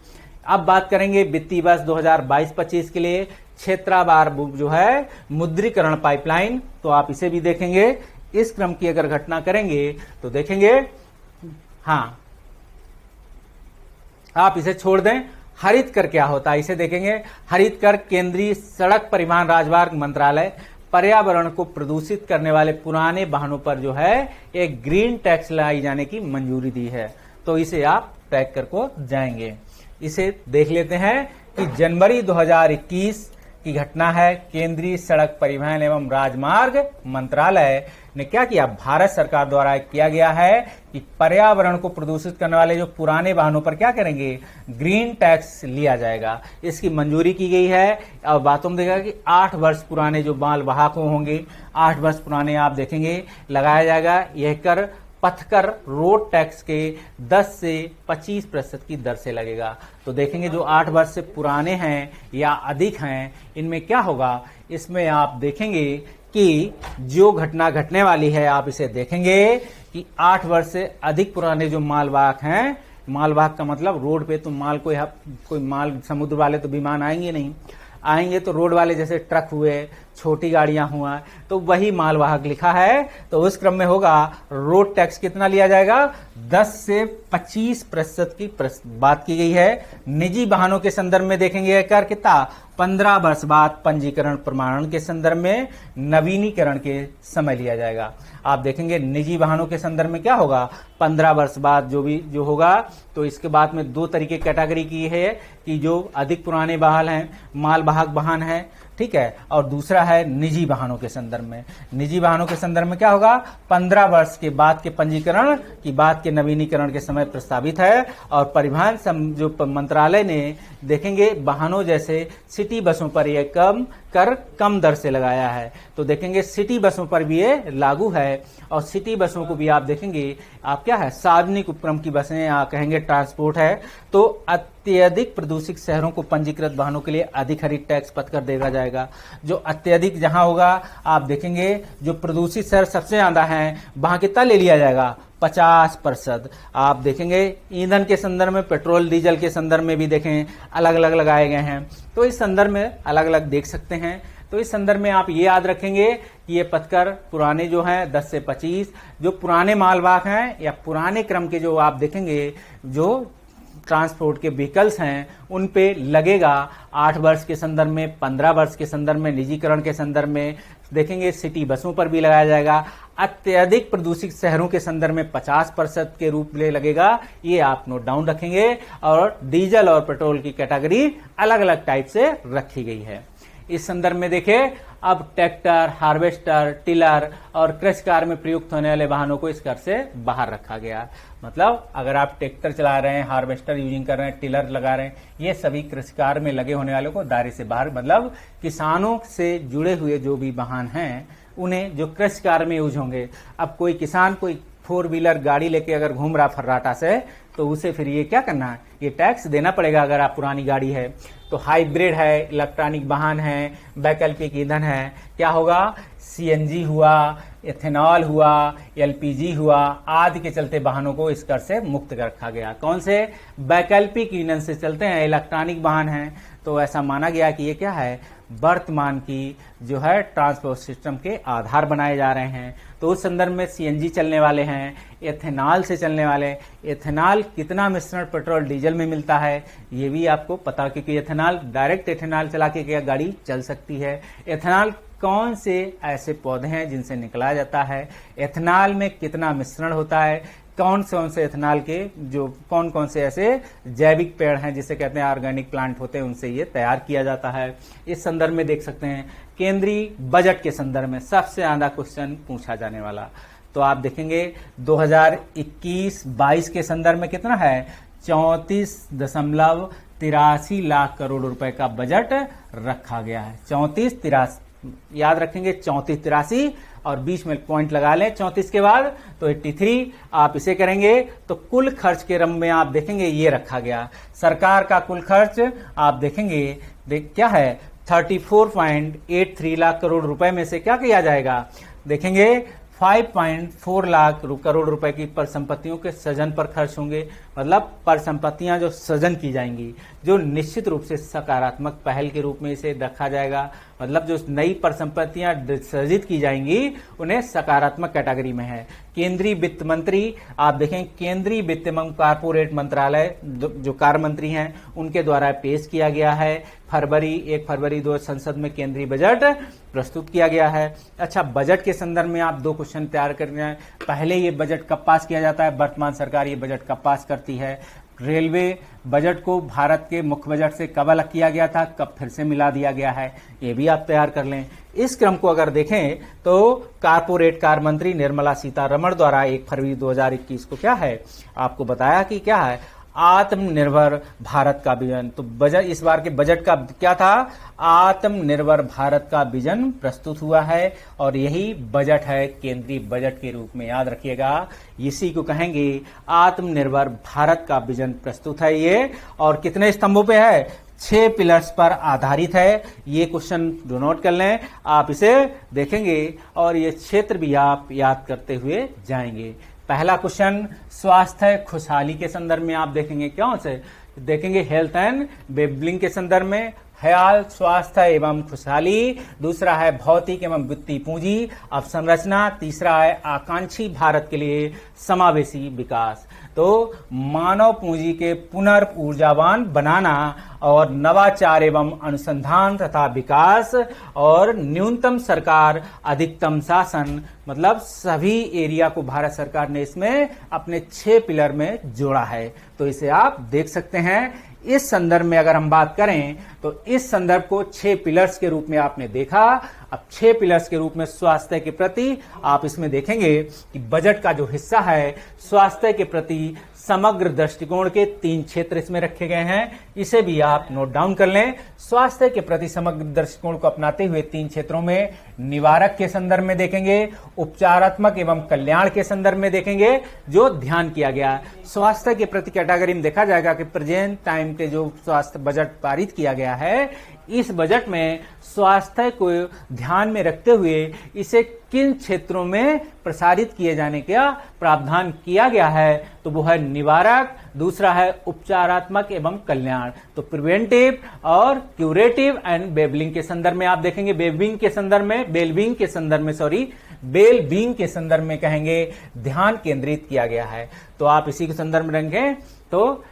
अब बात करेंगे वित्तीय वर्ष 2022-25 के लिए क्षेत्रवार जो है मुद्रीकरण पाइपलाइन, तो आप इसे भी देखेंगे। इस क्रम की अगर घटना करेंगे तो देखेंगे, हाँ आप इसे छोड़ दें। हरित कर क्या होता है इसे देखेंगे। हरित कर केंद्रीय सड़क परिवहन राजमार्ग मंत्रालय पर्यावरण को प्रदूषित करने वाले पुराने वाहनों पर जो है एक ग्रीन टैक्स लाई जाने की मंजूरी दी है, तो इसे आप ट्रैक कर को जाएंगे। इसे देख लेते हैं कि जनवरी 2021 की घटना है। केंद्रीय सड़क परिवहन एवं राजमार्ग मंत्रालय ने क्या किया, भारत सरकार द्वारा किया गया है कि पर्यावरण को प्रदूषित करने वाले जो पुराने वाहनों पर क्या करेंगे, ग्रीन टैक्स लिया जाएगा। इसकी मंजूरी की गई है। अब बातों में देखा कि 8 वर्ष पुराने जो माल वाहक होंगे, 8 वर्ष पुराने आप देखेंगे लगाया जाएगा। यह कर पथकर रोड टैक्स के 10 से 25% की दर से लगेगा। तो देखेंगे जो 8 वर्ष से पुराने हैं या अधिक हैं, इनमें क्या होगा, इसमें आप देखेंगे कि जो घटना घटने वाली है, आप इसे देखेंगे कि 8 वर्ष से अधिक पुराने जो मालवाहक हैं मालवाहक का मतलब रोड पे तुम माल कोई माल समुद्र वाले तो विमान आएंगे नहीं, आएंगे तो रोड वाले जैसे ट्रक हुए, छोटी गाड़ियां हुआ, तो वही मालवाहक लिखा है। तो उस क्रम में होगा रोड टैक्स कितना लिया जाएगा, 10 से 25% की बात की गई है। निजी वाहनों के संदर्भ में देखेंगे कर कितना, 15 वर्ष बाद पंजीकरण प्रमाणन के संदर्भ में नवीनीकरण के समय लिया जाएगा। आप देखेंगे निजी वाहनों के संदर्भ में क्या होगा, 15 वर्ष बाद जो होगा। तो इसके बाद में दो तरीके कैटेगरी की है कि जो अधिक पुराने वाहन हैं, मालवाहक वाहन है, ठीक है, और दूसरा है निजी वाहनों के संदर्भ में। निजी वाहनों के संदर्भ में क्या होगा, 15 वर्ष के बाद के पंजीकरण की बात के नवीनीकरण के समय प्रस्तावित है। और परिवहन जो मंत्रालय ने देखेंगे वाहनों जैसे सिटी बसों पर यह कम दर से लगाया है। तो देखेंगे सिटी बसों पर भी ये लागू है। और सिटी बसों को भी आप देखेंगे, आप क्या है, सार्वजनिक उपक्रम की बसें या कहेंगे ट्रांसपोर्ट है। तो अत्यधिक प्रदूषित शहरों को पंजीकृत वाहनों के लिए अधिक हरित टैक्स पद कर देगा जाएगा। जो अत्यधिक जहां होगा, आप देखेंगे जो प्रदूषित शहर सबसे ज्यादा हैं, वहां कितना ले लिया जाएगा, 50%। आप देखेंगे ईंधन के संदर्भ में, पेट्रोल डीजल के संदर्भ में भी देखें अलग अलग लगाए गए हैं। तो इस संदर्भ में अलग अलग देख सकते हैं। तो इस संदर्भ में आप ये याद रखेंगे कि ये पथकर पुराने जो हैं 10 से 25, जो पुराने मालवाहक हैं या पुराने क्रम के जो आप देखेंगे जो ट्रांसपोर्ट के व्हीकल्स हैं उन पे लगेगा 8 वर्ष के संदर्भ में, 15 वर्ष के संदर्भ में, निजीकरण के संदर्भ में देखेंगे सिटी बसों पर भी लगाया जाएगा। अत्यधिक प्रदूषित शहरों के संदर्भ में 50% के रूप में लगेगा। ये आप नोट डाउन रखेंगे। और डीजल और पेट्रोल की कैटेगरी अलग अलग टाइप से रखी गई है। इस संदर्भ में देखें, अब ट्रैक्टर, हार्वेस्टर, टिलर और कृषि कार्य में प्रयुक्त होने वाले वाहनों को इस कर से बाहर रखा गया। मतलब अगर आप ट्रैक्टर चला रहे हैं, हार्वेस्टर यूजिंग कर रहे हैं, टिलर लगा रहे हैं, ये सभी कृषि कार्य में लगे होने वालों को दायरे से बाहर, मतलब किसानों से जुड़े हुए जो भी वाहन हैं उन्हें जो कृषि कार्य में यूज होंगे। अब कोई किसान कोई 4 व्हीलर गाड़ी लेके अगर घूम रहा फर्राटा से, तो उसे फिर ये क्या करना है, ये टैक्स देना पड़ेगा। अगर आप पुरानी गाड़ी है तो हाइब्रिड है, इलेक्ट्रॉनिक वाहन है, वैकल्पिक ईंधन है, क्या होगा, सीएनजी हुआ, एथेनॉल हुआ, एलपीजी हुआ आदि के चलते वाहनों को इस कर से मुक्त रखा गया। कौन से, वैकल्पिक ईंधन से चलते हैं, इलेक्ट्रॉनिक वाहन है। तो ऐसा माना गया कि ये क्या है, वर्तमान की जो है ट्रांसपोर्ट सिस्टम के आधार बनाए जा रहे हैं। तो उस संदर्भ में सीएनजी चलने वाले हैं, एथेनॉल से चलने वाले। एथेनॉल कितना मिश्रण पेट्रोल डीजल में मिलता है ये भी आपको पता, क्योंकि एथेनॉल डायरेक्ट एथेनॉल चला के क्या गाड़ी चल सकती है। एथेनॉल कौन से ऐसे पौधे हैं जिनसे निकला जाता है, एथेनॉल में कितना मिश्रण होता है, कौन से एथेनॉल के जो कौन से ऐसे जैविक पेड़ हैं जिसे कहते हैं ऑर्गेनिक प्लांट होते हैं, उनसे ये तैयार किया जाता है। इस संदर्भ में देख सकते हैं केंद्रीय बजट के संदर्भ में सबसे ज्यादा क्वेश्चन पूछा जाने वाला। तो आप देखेंगे 2021-22 के संदर्भ में कितना है, 34.83 लाख करोड़ रुपए का बजट रखा गया है। 34-83 याद रखेंगे, 34-83 और बीच में पॉइंट लगा लें 34 के बाद, तो 83 आप इसे करेंगे तो कुल खर्च के क्रम में आप देखेंगे ये रखा गया। सरकार का कुल खर्च आप देखेंगे क्या है, 34.83 लाख करोड़ रुपए में से क्या किया जाएगा, देखेंगे 5.4 लाख करोड़ रुपए की परिसंपत्तियों के सृजन पर खर्च होंगे। मतलब परिसंपत्तियां जो सृजन की जाएंगी, जो निश्चित रूप से सकारात्मक पहल के रूप में इसे रखा जाएगा। मतलब जो नई परिसंपत्तियां सृजित की जाएंगी उन्हें सकारात्मक कैटेगरी में है। केंद्रीय वित्त मंत्री आप देखें, केंद्रीय वित्त एवं कारपोरेट मंत्रालय जो कार्य मंत्री हैं उनके द्वारा पेश किया गया है। 1 फरवरी 2 संसद में केंद्रीय बजट प्रस्तुत किया गया है। अच्छा, बजट के संदर्भ में आप 2 क्वेश्चन तैयार करने हैं। पहले ये बजट कब पास किया जाता है, वर्तमान सरकार ये बजट कब पास करती है। रेलवे बजट को भारत के मुख्य बजट से कब अलग किया गया था, कब फिर से मिला दिया गया है, ये भी आप तैयार कर लें। इस क्रम को अगर देखें तो कारपोरेट कार्य मंत्री निर्मला सीतारमण द्वारा 1 फरवरी 2021 को क्या है आपको बताया कि क्या है, आत्मनिर्भर भारत का विजन। तो बजट इस बार के बजट का क्या था, आत्मनिर्भर भारत का विजन प्रस्तुत हुआ है। और यही बजट है केंद्रीय बजट के रूप में, याद रखिएगा, इसी को कहेंगे आत्मनिर्भर भारत का विजन प्रस्तुत है ये। और कितने स्तंभों पे है, 6 पिलर्स पर आधारित है। ये क्वेश्चन डो नोट कर लें, आप इसे देखेंगे और ये क्षेत्र भी आप याद करते हुए जाएंगे। पहला क्वेश्चन स्वास्थ्य खुशहाली के संदर्भ में आप देखेंगे, कौन से देखेंगे, हेल्थ एंड वेलबींग के संदर्भ में, ख्याल, स्वास्थ्य एवं खुशहाली। दूसरा है भौतिक एवं वित्तीय पूंजी अवसंरचना। तीसरा है आकांक्षी भारत के लिए समावेशी विकास। तो मानव पूंजी के पुनर्ऊर्जावान बनाना और नवाचार एवं अनुसंधान तथा विकास और न्यूनतम सरकार अधिकतम शासन, मतलब सभी एरिया को भारत सरकार ने इसमें अपने 6 पिलर में जोड़ा है। तो इसे आप देख सकते हैं। इस संदर्भ में अगर हम बात करें तो इस संदर्भ को 6 पिलर्स के रूप में आपने देखा। अब 6 पिलर्स के रूप में स्वास्थ्य के प्रति आप इसमें देखेंगे कि बजट का जो हिस्सा है स्वास्थ्य के प्रति समग्र दृष्टिकोण के 3 क्षेत्र इसमें रखे गए हैं। इसे भी आप नोट डाउन कर लें। स्वास्थ्य के प्रति समग्र दृष्टिकोण को अपनाते हुए 3 क्षेत्रों में निवारक के संदर्भ में देखेंगे, उपचारात्मक एवं कल्याण के संदर्भ में देखेंगे, जो ध्यान किया गया। स्वास्थ्य के प्रति कैटेगरी में देखा जाएगा कि प्रेजेंट टाइम के जो स्वास्थ्य बजट पारित किया गया है, इस बजट में स्वास्थ्य को ध्यान में रखते हुए इसे किन क्षेत्रों में प्रसारित किए जाने का प्रावधान किया गया है, तो वो है निवारक, दूसरा है उपचारात्मक एवं कल्याण। तो प्रिवेंटिव और क्यूरेटिव एंड वेलबींग के संदर्भ में आप देखेंगे, वेलबींग के संदर्भ में कहेंगे ध्यान केंद्रित किया गया है। तो आप इसी के संदर्भ में रखें। तो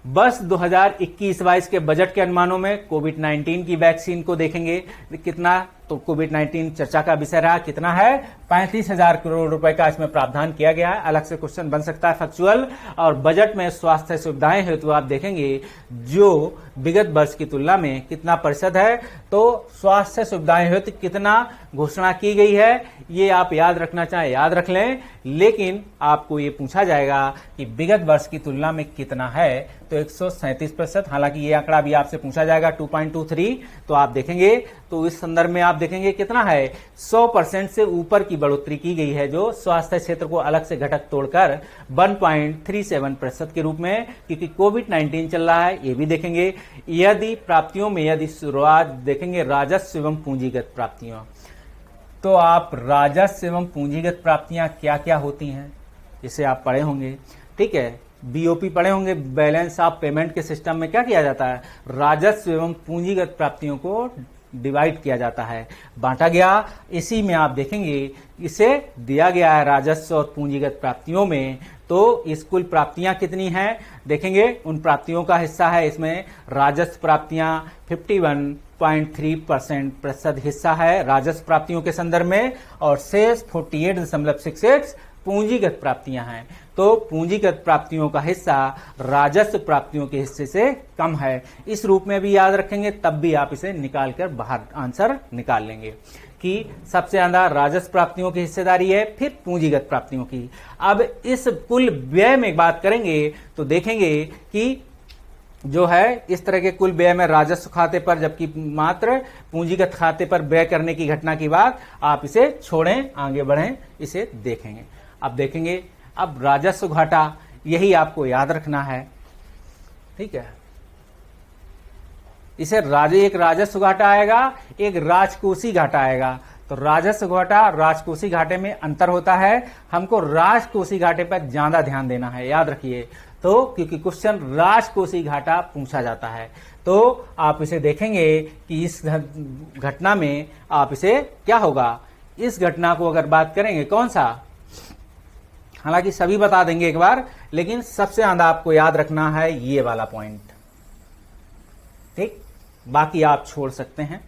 बस 2021-22 के बजट के अनुमानों में कोविड-19 की वैक्सीन को देखेंगे कितना, तो कोविड-19 चर्चा का विषय रहा, कितना है 35,000 करोड़ रुपए का इसमें प्रावधान किया गया है। अलग से क्वेश्चन बन सकता है फैक्चुअल। और बजट में स्वास्थ्य सुविधाएं हेतु आप देखेंगे जो विगत वर्ष की तुलना में कितना प्रतिशत है, तो स्वास्थ्य सुविधाएं हेतु कितना घोषणा की गई है, ये आप याद रखना चाहें याद रख लें। लेकिन आपको ये पूछा जाएगा कि विगत वर्ष की तुलना में कितना है, तो 137%। हालांकि ये आंकड़ा भी आपसे पूछा जाएगा 2.23, तो आप देखेंगे तो इस संदर्भ में आप देखेंगे कितना है 100% से ऊपर की बढ़ोतरी की गई है, जो स्वास्थ्य क्षेत्र को अलग से घटक तोड़कर 1.37% के रूप में, क्योंकि कोविड-19 चल रहा है, ये भी देखेंगे। यदि प्राप्तियों में यदि शुरुआत देखेंगे राजस्व एवं पूंजीगत प्राप्तियों, तो आप राजस्व एवं पूंजीगत प्राप्तियां क्या क्या होती हैं इसे आप पढ़े होंगे, ठीक है। बीओपी पढ़े होंगे, बैलेंस ऑफ पेमेंट के सिस्टम में क्या किया जाता है, राजस्व एवं पूंजीगत प्राप्तियों को डिवाइड किया जाता है, बांटा गया। इसी में आप देखेंगे इसे दिया गया है राजस्व और पूंजीगत प्राप्तियों में, तो इस कुल प्राप्तियां कितनी हैं देखेंगे। उन प्राप्तियों का हिस्सा है इसमें राजस्व प्राप्तियां 51.3% हिस्सा है राजस्व प्राप्तियों के संदर्भ में, और शेष 48.66 पूंजीगत प्राप्तियां हैं। तो पूंजीगत प्राप्तियों का हिस्सा राजस्व प्राप्तियों के हिस्से से कम है। इस रूप में भी याद रखेंगे, तब भी आप इसे निकाल कर बाहर आंसर निकाल लेंगे कि सबसे ज्यादा राजस्व प्राप्तियों की हिस्सेदारी है, फिर पूंजीगत प्राप्तियों की। अब इस कुल व्यय में बात करेंगे तो देखेंगे कि जो है इस तरह के कुल व्यय में राजस्व खाते पर, जबकि मात्र पूंजीगत खाते पर व्यय करने की घटना की बात आप इसे छोड़ें, आगे बढ़ें, इसे देखेंगे। अब देखेंगे अब राजस्व घाटा, यही आपको याद रखना है, ठीक है। इसे एक राजस्व घाटा आएगा, एक राजकोषीय घाटा आएगा। तो राजस्व घाटा राजकोषीय घाटे में अंतर होता है, हमको राजकोषीय घाटे पर ज्यादा ध्यान देना है, याद रखिए। तो क्योंकि क्वेश्चन राजकोषीय घाटा पूछा जाता है, तो आप इसे देखेंगे कि इस घटना में आप इसे क्या होगा, इस घटना को अगर बात करेंगे कौन सा, हालांकि सभी बता देंगे एक बार, लेकिन सबसे ज्यादा आपको याद रखना है ये वाला पॉइंट, ठीक। बाकी आप छोड़ सकते हैं।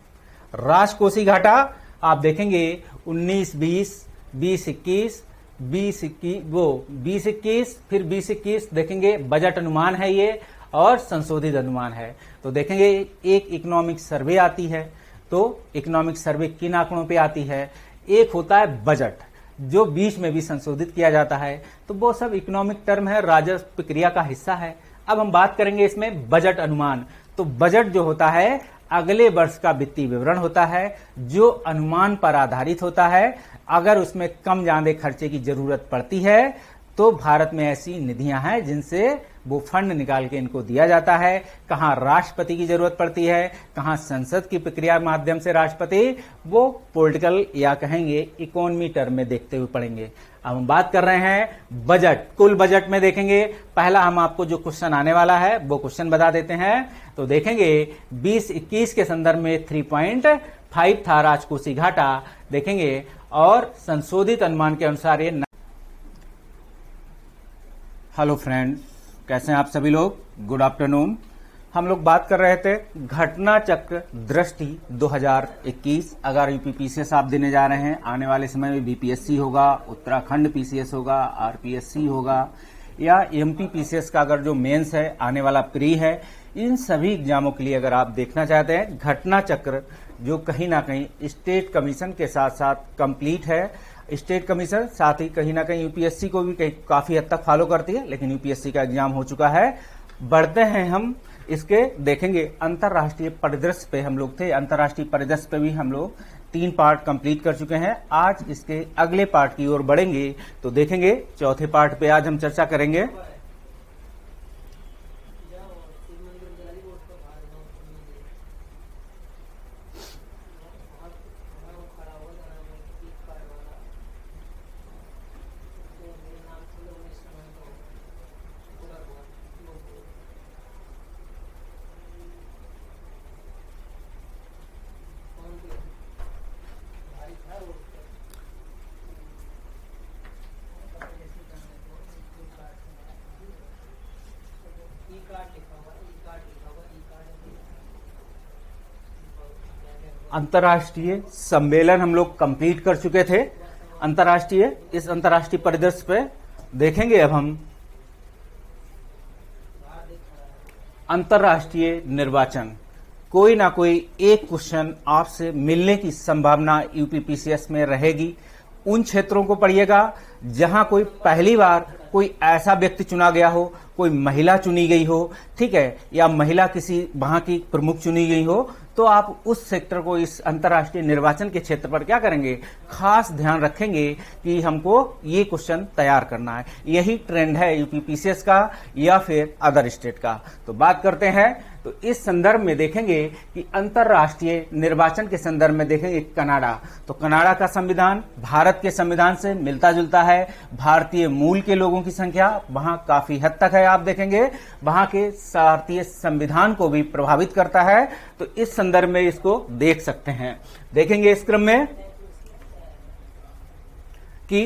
राजकोषीय घाटा आप देखेंगे 19-20, 20-21, 20-21, फिर 20-21 देखेंगे बजट अनुमान है ये और संशोधित अनुमान है। तो देखेंगे एक इकोनॉमिक सर्वे आती है, तो इकोनॉमिक सर्वे किन आंकड़ों पे आती है, एक होता है बजट जो बीच में भी संशोधित किया जाता है, तो वो सब इकोनॉमिक टर्म है, राजस्व प्रक्रिया का हिस्सा है। अब हम बात करेंगे इसमें बजट अनुमान। तो बजट जो होता है अगले वर्ष का वित्तीय विवरण होता है, जो अनुमान पर आधारित होता है। अगर उसमें कम ज्यादा खर्चे की जरूरत पड़ती है तो भारत में ऐसी निधियां हैं जिनसे वो फंड निकाल के इनको दिया जाता है। कहां राष्ट्रपति की जरूरत पड़ती है, कहां संसद की प्रक्रिया के माध्यम से राष्ट्रपति, वो पॉलिटिकल या कहेंगे इकोनॉमी टर्म में देखते हुए पढ़ेंगे। अब हम बात कर रहे हैं बजट। कुल बजट में देखेंगे, पहला हम आपको जो क्वेश्चन आने वाला है वो क्वेश्चन बता देते हैं। तो देखेंगे 2021 के संदर्भ में 3.5 था राजकोषीय घाटा, देखेंगे, और संशोधित अनुमान के अनुसार ये। हेलो फ्रेंड्स, कैसे हैं आप सभी लोग? Good afternoon. हम लोग बात कर रहे थे घटना चक्र दृष्टि 2021। अगर यूपीपीसीएस आप देने जा रहे हैं, आने वाले समय में बीपीएससी होगा, उत्तराखंड पीसीएस होगा, आरपीएससी होगा, या एमपी पीसीएस का अगर जो मेंस है, आने वाला प्री है, इन सभी एग्जामों के लिए अगर आप देखना चाहते हैं घटना चक्र, जो कहीं ना कहीं स्टेट कमीशन के साथ साथ कंप्लीट है। स्टेट कमीशन साथ ही कहीं ना कहीं यूपीएससी को भी काफी हद तक फॉलो करती है, लेकिन यूपीएससी का एग्जाम हो चुका है। बढ़ते हैं हम इसके, देखेंगे अंतर्राष्ट्रीय परिदृश्य पे हम लोग थे। अंतर्राष्ट्रीय परिदृश्य पे भी हम लोग 3 पार्ट कंप्लीट कर चुके हैं। आज इसके अगले पार्ट की ओर बढ़ेंगे, तो देखेंगे चौथे पार्ट पे आज हम चर्चा करेंगे। अंतर्राष्ट्रीय सम्मेलन हम लोग कंप्लीट कर चुके थे। इस अंतर्राष्ट्रीय परिदृश्य पे देखेंगे अब हम अंतर्राष्ट्रीय निर्वाचन। कोई ना कोई एक क्वेश्चन आपसे मिलने की संभावना यूपीपीसीएस में रहेगी। उन क्षेत्रों को पढ़िएगा जहां कोई पहली बार कोई ऐसा व्यक्ति चुना गया हो, कोई महिला चुनी गई हो, ठीक है, या महिला किसी वहां की प्रमुख चुनी गई हो, तो आप उस सेक्टर को, इस अंतर्राष्ट्रीय निर्वाचन के क्षेत्र पर क्या करेंगे, खास ध्यान रखेंगे कि हमको ये क्वेश्चन तैयार करना है। यही ट्रेंड है यूपीपीसीएस का या फिर अदर स्टेट का। तो बात करते हैं, तो इस संदर्भ में देखेंगे कि अंतर्राष्ट्रीय निर्वाचन के संदर्भ में देखेंगे कनाडा। तो कनाडा का संविधान भारत के संविधान से मिलता जुलता है। भारतीय मूल के लोगों की संख्या वहां काफी हद तक है। आप देखेंगे वहां के भारतीय संविधान को भी प्रभावित करता है। तो इस संदर्भ में इसको देख सकते हैं। देखेंगे इस क्रम में कि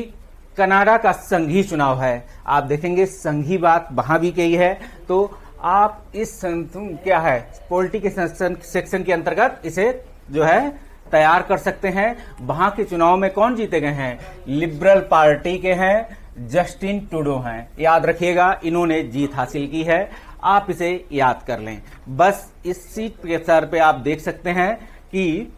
कनाडा का संघीय चुनाव है। आप देखेंगे संघीय बात वहां भी कही है। तो आप इस क्या है, पॉलिटिकल सेक्शन के अंतर्गत इसे जो है तैयार कर सकते हैं। वहां के चुनाव में कौन जीते गए हैं? लिबरल पार्टी के हैं, जस्टिन ट्रूडो हैं। याद रखिएगा, इन्होंने जीत हासिल की है। आप इसे याद कर लें। बस इस सीट के स्तर पे आप देख सकते हैं कि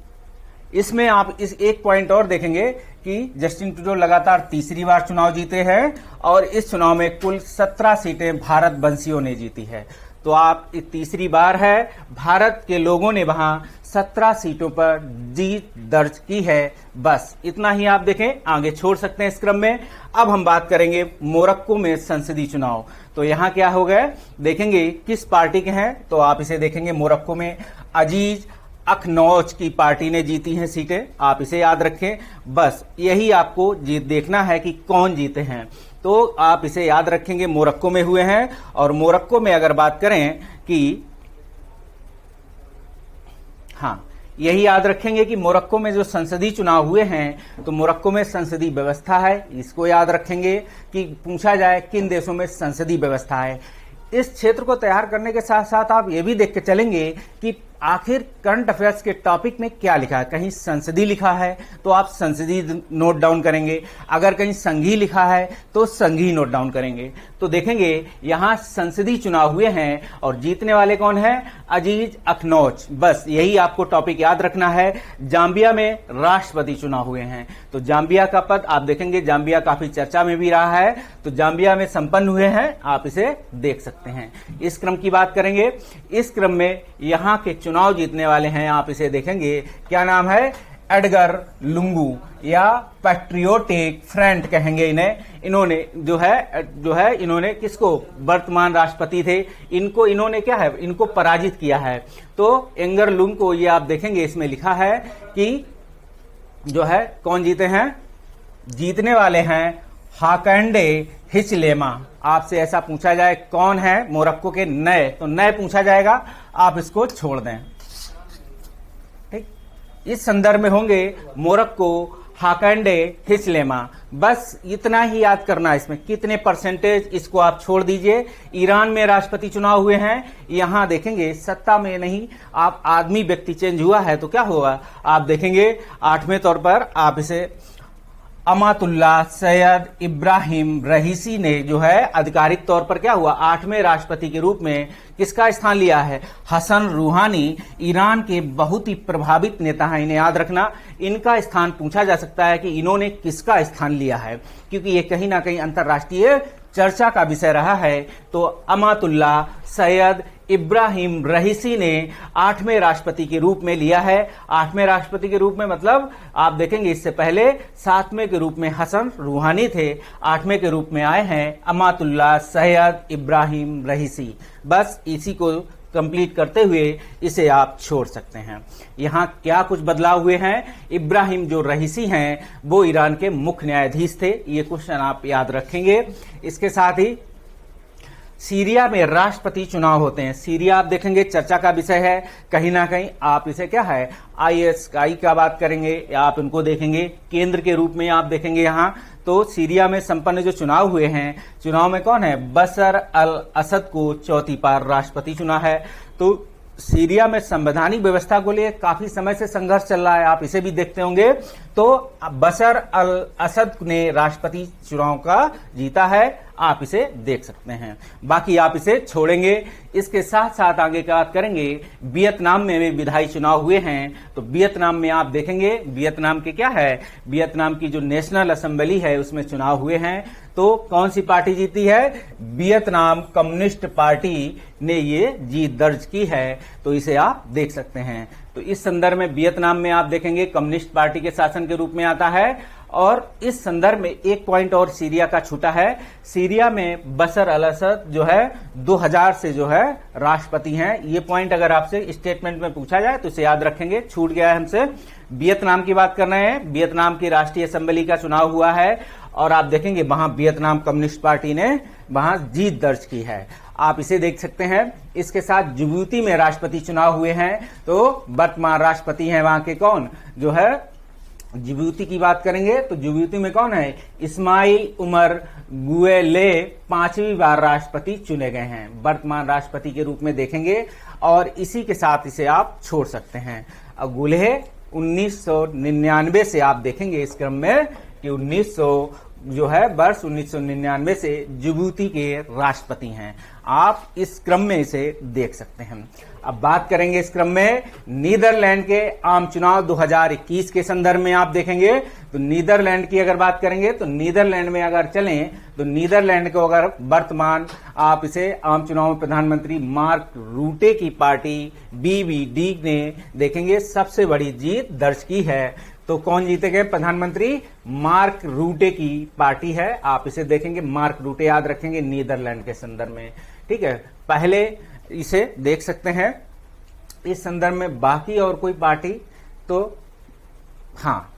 इसमें आप इस एक पॉइंट और देखेंगे कि जस्टिन ट्रूडो लगातार तीसरी बार चुनाव जीते हैं और इस चुनाव में कुल 17 सीटें भारत वंशियों ने जीती है। तो आप तीसरी बार है, भारत के लोगों ने वहां 17 सीटों पर जीत दर्ज की है। बस इतना ही आप देखें, आगे छोड़ सकते हैं इस क्रम में। अब हम बात करेंगे मोरक्को में संसदीय चुनाव। तो यहां क्या हो गए, देखेंगे किस पार्टी के हैं। तो आप इसे देखेंगे, मोरक्को में अजीज अखनौज की पार्टी ने जीती हैं सीटें। आप इसे याद रखें। बस यही आपको देखना है कि कौन जीते हैं। तो आप इसे याद रखेंगे, मोरक्को में हुए हैं। और मोरक्को में अगर बात करें कि हाँ, यही याद रखेंगे कि मोरक्को में जो संसदीय चुनाव हुए हैं, तो मोरक्को में संसदीय व्यवस्था है। इसको याद रखेंगे कि पूछा जाए किन देशों में संसदीय व्यवस्था है। इस क्षेत्र को तैयार करने के साथ साथ आप ये भी देख के चलेंगे कि आखिर करंट अफेयर्स के टॉपिक में क्या लिखा है। कहीं संसदीय लिखा है तो आप संसदीय नोट डाउन करेंगे, अगर कहीं संघीय लिखा है तो संघीय नोट डाउन करेंगे। तो देखेंगे यहां संसदीय चुनाव हुए हैं और जीतने वाले कौन है? अजीज अखनौज। बस यही आपको टॉपिक याद रखना है। जाम्बिया में राष्ट्रपति चुनाव हुए हैं। तो जाम्बिया का पद आप देखेंगे, जाम्बिया काफी चर्चा में भी रहा है। तो जाम्बिया में संपन्न हुए हैं, आप इसे देख सकते हैं। इस क्रम की बात करेंगे। इस क्रम में यहां के चुनाव जीतने वाले हैं, आप इसे देखेंगे, क्या नाम है? एडगर लुंगू या पैट्रियोटिक फ्रंट कहेंगे इन्हें। इन्होंने जो है इन्होंने किसको, वर्तमान राष्ट्रपति थे, इन्होंने क्या है, इनको पराजित किया है। तो एंगर लुंग को ये आप देखेंगे, इसमें लिखा है कि जो है कौन जीते हैं, जीतने वाले हैं हाकैंडे हिचलेमा। आपसे ऐसा पूछा जाए कौन है मोरक्को के नए, तो नए पूछा जाएगा, आप इसको छोड़ दें। ठीक, इस संदर्भ में होंगे मोरक्को हाकैंडे हिचलेमा। बस इतना ही याद करना, इसमें कितने परसेंटेज, इसको आप छोड़ दीजिए। ईरान में राष्ट्रपति चुनाव हुए हैं, यहां देखेंगे सत्ता में नहीं, आप आदमी व्यक्ति चेंज हुआ है तो क्या हुआ, आप देखेंगे 8वें तौर पर आप इसे अमातुल्लाह सैयद इब्राहिम रहीसी ने जो है आधिकारिक तौर पर क्या हुआ, 8वें राष्ट्रपति के रूप में किसका स्थान लिया है, हसन रूहानी। ईरान के बहुत ही प्रभावित नेता हैं, इन्हें याद रखना। इनका स्थान पूछा जा सकता है कि इन्होंने किसका स्थान लिया है, क्योंकि ये कहीं ना कहीं अंतर्राष्ट्रीय चर्चा का विषय रहा है। तो अमातुल्लाह सैयद इब्राहिम रहीसी ने 8वें राष्ट्रपति के रूप में लिया है। 8वें राष्ट्रपति के रूप में मतलब आप देखेंगे इससे पहले 7वें के रूप में हसन रूहानी थे, 8वें के रूप में आए हैं अमातुल्लाह सैयद इब्राहिम रहीसी। बस इसी को कंप्लीट करते हुए इसे आप छोड़ सकते हैं। यहां क्या कुछ बदलाव हुए हैं, इब्राहिम जो रहीसी हैं वो ईरान के मुख्य न्यायाधीश थे, ये क्वेश्चन आप याद रखेंगे। इसके साथ ही सीरिया में राष्ट्रपति चुनाव होते हैं। सीरिया आप देखेंगे चर्चा का विषय है, कहीं ना कहीं आप इसे क्या है ISI का बात करेंगे, या आप इनको देखेंगे केंद्र के रूप में आप देखेंगे यहाँ। तो सीरिया में संपन्न जो चुनाव हुए हैं, चुनाव में कौन है, बशर अल असद को चौथी बार राष्ट्रपति चुना है। तो सीरिया में संवैधानिक व्यवस्था को लिए काफी समय से संघर्ष चल रहा है, आप इसे भी देखते होंगे। तो बशर अल असद ने राष्ट्रपति चुनाव का जीता है, आप इसे देख सकते हैं। बाकी आप इसे छोड़ेंगे। इसके साथ साथ आगे क्या बात करेंगे, वियतनाम में भी विधायी चुनाव हुए हैं। तो वियतनाम में आप देखेंगे, वियतनाम के क्या है, वियतनाम की जो नेशनल असेंबली है उसमें चुनाव हुए हैं। तो कौन सी पार्टी जीती है, वियतनाम कम्युनिस्ट पार्टी ने ये जीत दर्ज की है। तो इसे आप देख सकते हैं। तो इस संदर्भ में वियतनाम में आप देखेंगे कम्युनिस्ट पार्टी के शासन के रूप में आता है। और इस संदर्भ में एक पॉइंट और सीरिया का छूटा है। सीरिया में बशर अल असद जो है 2000 से जो है राष्ट्रपति हैं। ये पॉइंट अगर आपसे स्टेटमेंट में पूछा जाए तो इसे याद रखेंगे, छूट गया है हमसे। वियतनाम की बात कर रहे हैं, वियतनाम की राष्ट्रीय असेंबली का चुनाव हुआ है और आप देखेंगे वहां वियतनाम कम्युनिस्ट पार्टी ने वहां जीत दर्ज की है, आप इसे देख सकते हैं। इसके साथ जिबूती में राष्ट्रपति चुनाव हुए हैं। तो वर्तमान राष्ट्रपति हैं वहां के कौन, जो है जिबूती की बात करेंगे तो जिबूती में कौन है, इस्माइल उमर गुएले 5वीं बार राष्ट्रपति चुने गए हैं, वर्तमान राष्ट्रपति के रूप में देखेंगे। और इसी के साथ इसे आप छोड़ सकते हैं। गुलेह 1999 से आप देखेंगे इस क्रम में कि 1999 से जिबूती के राष्ट्रपति हैं, आप इस क्रम में इसे देख सकते हैं। अब बात करेंगे इस क्रम में नीदरलैंड के आम चुनाव 2021 के संदर्भ में आप देखेंगे। तो नीदरलैंड की अगर बात करेंगे तो नीदरलैंड में अगर चलें तो नीदरलैंड को अगर वर्तमान आप इसे आम चुनाव में प्रधानमंत्री मार्क रूटे की पार्टी BBD ने देखेंगे सबसे बड़ी जीत दर्ज की है। तो कौन जीतेंगे, प्रधानमंत्री मार्क रूटे की पार्टी है, आप इसे देखेंगे, मार्क रूटे याद रखेंगे नीदरलैंड के संदर्भ में। ठीक है, पहले इसे देख सकते हैं इस संदर्भ में। बाकी और कोई पार्टी तो हाँ,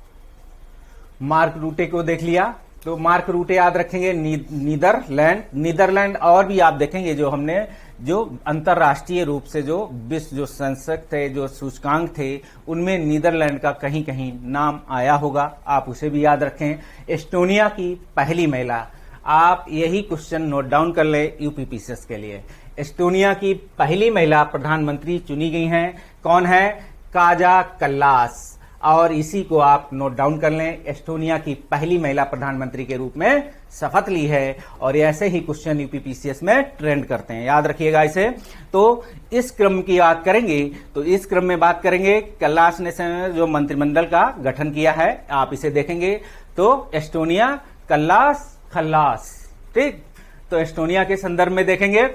मार्क रूटे को देख लिया, तो मार्क रूटे याद रखेंगे नीदरलैंड। और भी आप देखेंगे जो हमने जो अंतरराष्ट्रीय रूप से जो विश्व जो संसद थे, जो सूचकांक थे, उनमें नीदरलैंड का कहीं कहीं नाम आया होगा, आप उसे भी याद रखें। एस्टोनिया की पहली महिला, आप यही क्वेश्चन नोट डाउन कर ले यूपीपीसीएस के लिए। एस्टोनिया की पहली महिला प्रधानमंत्री चुनी गई हैं, कौन है, काजा कल्लास, और इसी को आप नोट डाउन कर लें। एस्टोनिया की पहली महिला प्रधानमंत्री के रूप में शपथ ली है और ऐसे ही क्वेश्चन यूपीपीसीएस में ट्रेंड करते हैं, याद रखिएगा इसे। तो इस क्रम की बात करेंगे तो इस क्रम में बात करेंगे कल्लास ने जो मंत्रिमंडल का गठन किया है, आप इसे देखेंगे। तो एस्टोनिया कल्लास खल्लास, ठीक। तो एस्टोनिया के संदर्भ में देखेंगे,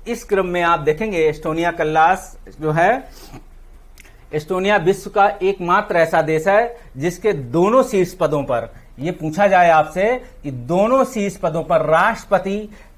इस क्रम में आप देखेंगे एस्टोनिया कल्लास जो है, एस्टोनिया विश्व का एकमात्र ऐसा देश है जिसके दोनों शीर्ष पदों पर, यह पूछा जाए आपसे कि दोनों शीर्ष पदों पर राष्ट्रपति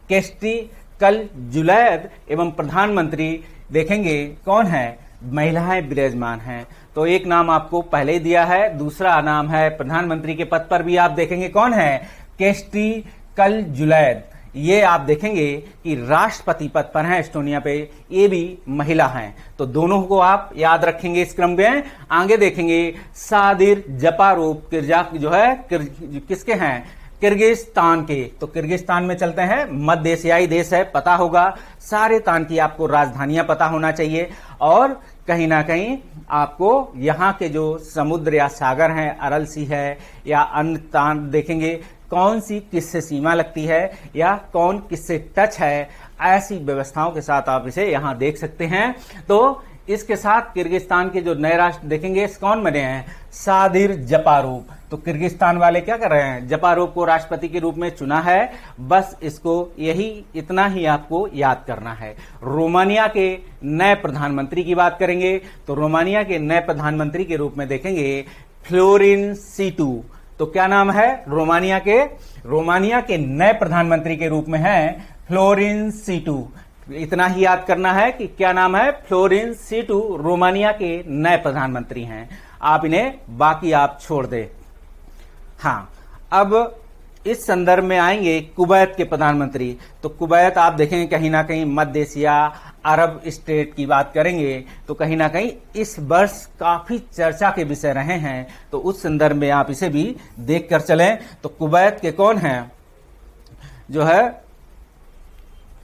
केस्टी कलजुलैद एवं प्रधानमंत्री देखेंगे कौन है, महिलाएं विराजमान हैं। तो एक नाम आपको पहले ही दिया है, दूसरा नाम है प्रधानमंत्री के पद पर भी आप देखेंगे कौन है, केस्टी कल जुलैद, ये आप देखेंगे कि राष्ट्रपति पद पर हैं एस्टोनिया पे, ये भी महिला हैं। तो दोनों को आप याद रखेंगे इस क्रम में। आगे देखेंगे सादिर जपारोव किर्जाक जो है किसके हैं, किर्गिस्तान के। तो किर्गिस्तान में चलते हैं, मध्य एशियाई देश है, पता होगा। सारे तान की आपको राजधानियां पता होना चाहिए और कहीं ना कहीं आपको यहाँ के जो समुद्र या सागर हैं, अरल सी है या अन्य तान देखेंगे कौन सी किससे सीमा लगती है या कौन किससे टच है, ऐसी व्यवस्थाओं के साथ आप इसे यहां देख सकते हैं। तो इसके साथ किर्गिस्तान के जो नए राष्ट्र देखेंगे कौन बने हैं, सादिर जपारोव। तो किर्गिस्तान वाले क्या कर रहे हैं, जपारोव को राष्ट्रपति के रूप में चुना है। बस इसको यही इतना ही आपको याद करना है। रोमानिया के नए प्रधानमंत्री की बात करेंगे तो रोमानिया के नए प्रधानमंत्री के रूप में देखेंगे फ्लोरिन सीटू। तो क्या नाम है रोमानिया के नए प्रधानमंत्री के रूप में है फ्लोरिन सीटू। इतना ही याद करना है कि क्या नाम है, फ्लोरिन सीटू रोमानिया के नए प्रधानमंत्री हैं। आप इन्हें बाकी आप छोड़ दे। हाँ, अब इस संदर्भ में आएंगे कुवैत के प्रधानमंत्री। तो कुवैत आप देखेंगे कहीं ना कहीं मध्य एशिया अरब स्टेट की बात करेंगे तो कहीं ना कहीं इस वर्ष काफी चर्चा के विषय रहे हैं। तो उस संदर्भ में आप इसे भी देख कर चलें। तो कुवैत के कौन हैं, जो है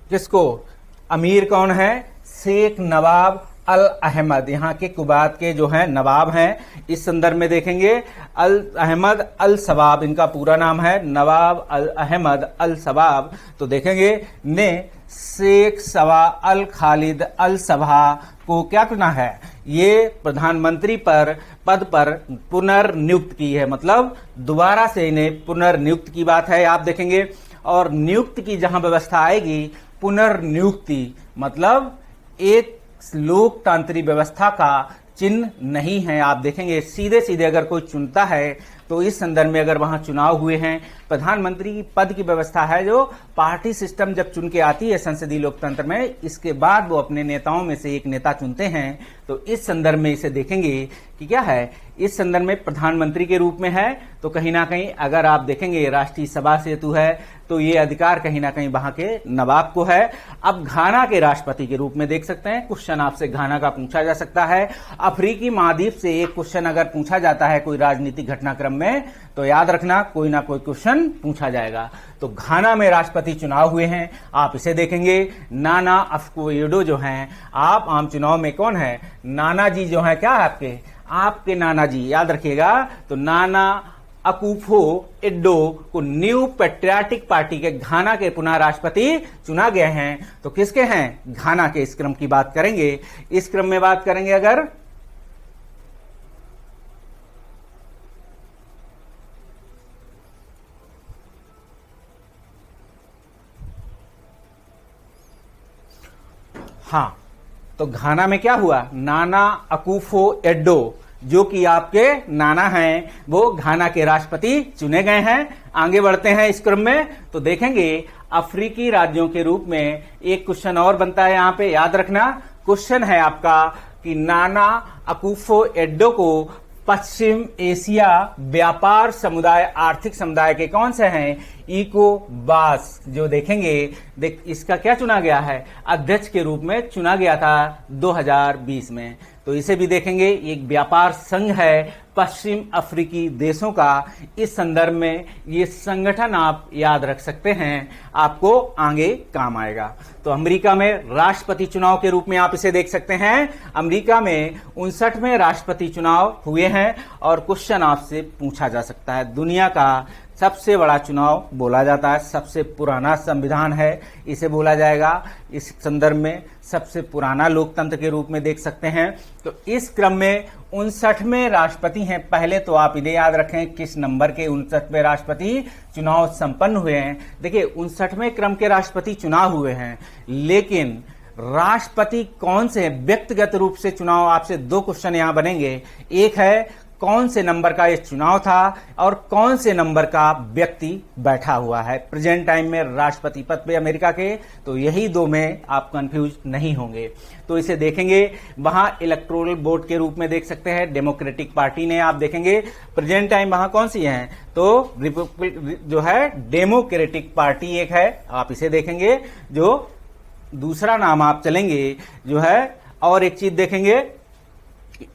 किसको, अमीर कौन है, शेख नवाब अल अहमद। यहाँ के कुवैत के जो हैं नवाब हैं। इस संदर्भ में देखेंगे अल अहमद अल सबाब, इनका पूरा नाम है नवाब अल अहमद अल सबाब। तो देखेंगे ने शेख सवा अल खालिद अल सबा को क्या चुना है, ये प्रधानमंत्री पद पर पुनर्नियुक्त की है, मतलब दोबारा से इन्हें पुनर्नियुक्त की बात है। आप देखेंगे और नियुक्त की जहां व्यवस्था आएगी, पुनर्नियुक्ति मतलब एक लोकतांत्रिक व्यवस्था का चिन्ह नहीं है। आप देखेंगे सीधे सीधे अगर कोई चुनता है तो इस संदर्भ में अगर वहां चुनाव हुए हैं, प्रधानमंत्री की पद की व्यवस्था है जो पार्टी सिस्टम जब चुन के आती है संसदीय लोकतंत्र में, इसके बाद वो अपने नेताओं में से एक नेता चुनते हैं। तो इस संदर्भ में इसे देखेंगे कि क्या है, इस संदर्भ में प्रधानमंत्री के रूप में है। तो कहीं ना कहीं अगर आप देखेंगे राष्ट्रीय सभा सेतु है तो ये अधिकार कहीं ना कहीं वहां के नवाब को है। अब घाना के राष्ट्रपति के रूप में देख सकते हैं, क्वेश्चन आपसे घाना का पूछा जा सकता है। अफ्रीकी महाद्वीप से एक क्वेश्चन अगर पूछा जाता है कोई राजनीतिक घटनाक्रम में तो याद रखना कोई ना कोई क्वेश्चन पूछा जाएगा। तो घाना में राष्ट्रपति चुनाव हुए हैं, आप इसे देखेंगे। नाना अक्फो-एडो जो हैं, आप आम चुनाव में कौन है, नाना जी जो है, क्या है आपके नाना जी, याद रखिएगा। तो नाना अकुफो-एडो को न्यू पैट्रियाटिक पार्टी के घाना के पुनः राष्ट्रपति चुना गए हैं। तो किसके हैं, घाना के। इस क्रम की बात करेंगे। इस क्रम में बात करेंगे अगर हाँ, तो घाना में क्या हुआ, नाना अकुफो-एडो जो कि आपके नाना हैं, वो घाना के राष्ट्रपति चुने गए हैं। आगे बढ़ते हैं इस क्रम में तो देखेंगे अफ्रीकी राज्यों के रूप में एक क्वेश्चन और बनता है। यहां पे याद रखना क्वेश्चन है आपका कि नाना अकुफो-एडो को पश्चिम एशिया व्यापार समुदाय आर्थिक समुदाय के कौन से हैं, इकोवास जो देखेंगे इसका क्या चुना गया है, अध्यक्ष के रूप में चुना गया था 2020 में। तो इसे भी देखेंगे, एक व्यापार संघ है पश्चिम अफ्रीकी देशों का। इस संदर्भ में ये संगठन आप याद रख सकते हैं, आपको आगे काम आएगा। तो अमेरिका में राष्ट्रपति चुनाव के रूप में आप इसे देख सकते हैं। अमेरिका में 59वें राष्ट्रपति चुनाव हुए हैं और क्वेश्चन आपसे पूछा जा सकता है। दुनिया का सबसे बड़ा चुनाव बोला जाता है, सबसे पुराना संविधान है इसे बोला जाएगा। इस संदर्भ में सबसे पुराना लोकतंत्र के रूप में देख सकते हैं। तो इस क्रम में 59वें राष्ट्रपति हैं। पहले तो आप इन्हें याद रखें किस नंबर के 59वें राष्ट्रपति चुनाव संपन्न हुए हैं। देखिए 59वें क्रम के राष्ट्रपति चुनाव हुए हैं, लेकिन राष्ट्रपति कौन से हैं, व्यक्तिगत रूप से चुनाव। आपसे दो क्वेश्चन यहां बनेंगे, एक है कौन से नंबर का ये चुनाव था और कौन से नंबर का व्यक्ति बैठा हुआ है प्रेजेंट टाइम में राष्ट्रपति पद पे अमेरिका के। तो यही दो में आप कंफ्यूज नहीं होंगे। तो इसे देखेंगे, वहां इलेक्टोरल बोर्ड के रूप में देख सकते हैं डेमोक्रेटिक पार्टी ने, आप देखेंगे प्रेजेंट टाइम वहां कौन सी है, तो रिपब्लिक जो है डेमोक्रेटिक पार्टी एक है, आप इसे देखेंगे। जो दूसरा नाम आप चलेंगे जो है, और एक चीज देखेंगे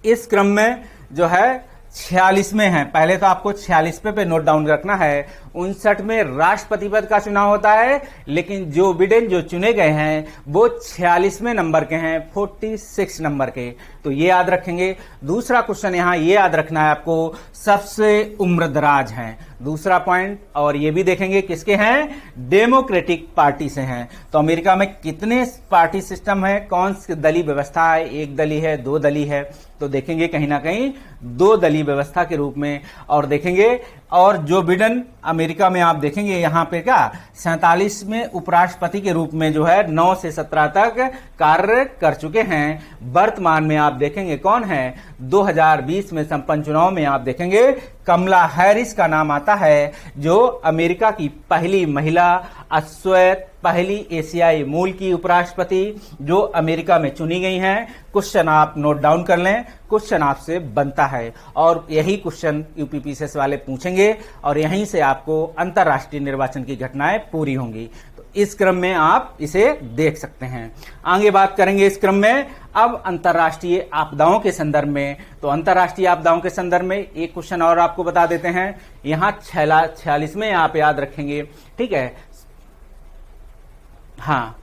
इस क्रम में जो है 46 में है, पहले तो आपको 46 पे नोट डाउन रखना है। 59 में राष्ट्रपति पद का चुनाव होता है, लेकिन जो बिडेन जो चुने गए हैं वो 46वें नंबर के हैं, 46 नंबर के, तो ये याद रखेंगे। दूसरा क्वेश्चन यहां ये याद रखना है आपको, सबसे उम्रदराज हैं, दूसरा पॉइंट। और ये भी देखेंगे किसके हैं, डेमोक्रेटिक पार्टी से हैं। तो अमेरिका में कितने पार्टी सिस्टम है, कौन सी दलीय व्यवस्था है, एक दलीय है, दो दलीय है, तो देखेंगे कहीं ना कहीं दो दलीय व्यवस्था के रूप में। और देखेंगे, और जो बिडेन अमेरिका में आप देखेंगे यहां पे क्या 47 में उपराष्ट्रपति के रूप में जो है 9 से 17 तक कार्य कर चुके हैं। वर्तमान में आप देखेंगे कौन है, 2020 में संपन्न चुनाव में आप देखेंगे कमला हैरिस का नाम आता है, जो अमेरिका की पहली महिला अश्वेत, पहली एशियाई मूल की उपराष्ट्रपति जो अमेरिका में चुनी गई हैं। क्वेश्चन आप नोट डाउन कर लें, क्वेश्चन आपसे बनता है और यही क्वेश्चन यूपीपीसीएस वाले पूछेंगे और यहीं से आपको अंतर्राष्ट्रीय निर्वाचन की घटनाएं पूरी होंगी। तो इस क्रम में आप इसे देख सकते हैं। आगे बात करेंगे इस क्रम में अब अंतर्राष्ट्रीय आपदाओं के संदर्भ में। तो अंतर्राष्ट्रीय आपदाओं के संदर्भ में एक क्वेश्चन और आपको बता देते हैं, यहां 46 में आप याद रखेंगे, ठीक है। हाँ,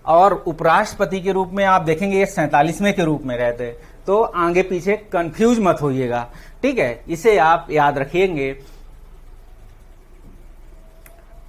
और उपराष्ट्रपति के रूप में आप देखेंगे ये 47वें के रूप में रहते, तो आगे पीछे कंफ्यूज मत होइएगा, ठीक है, इसे आप याद रखेंगे।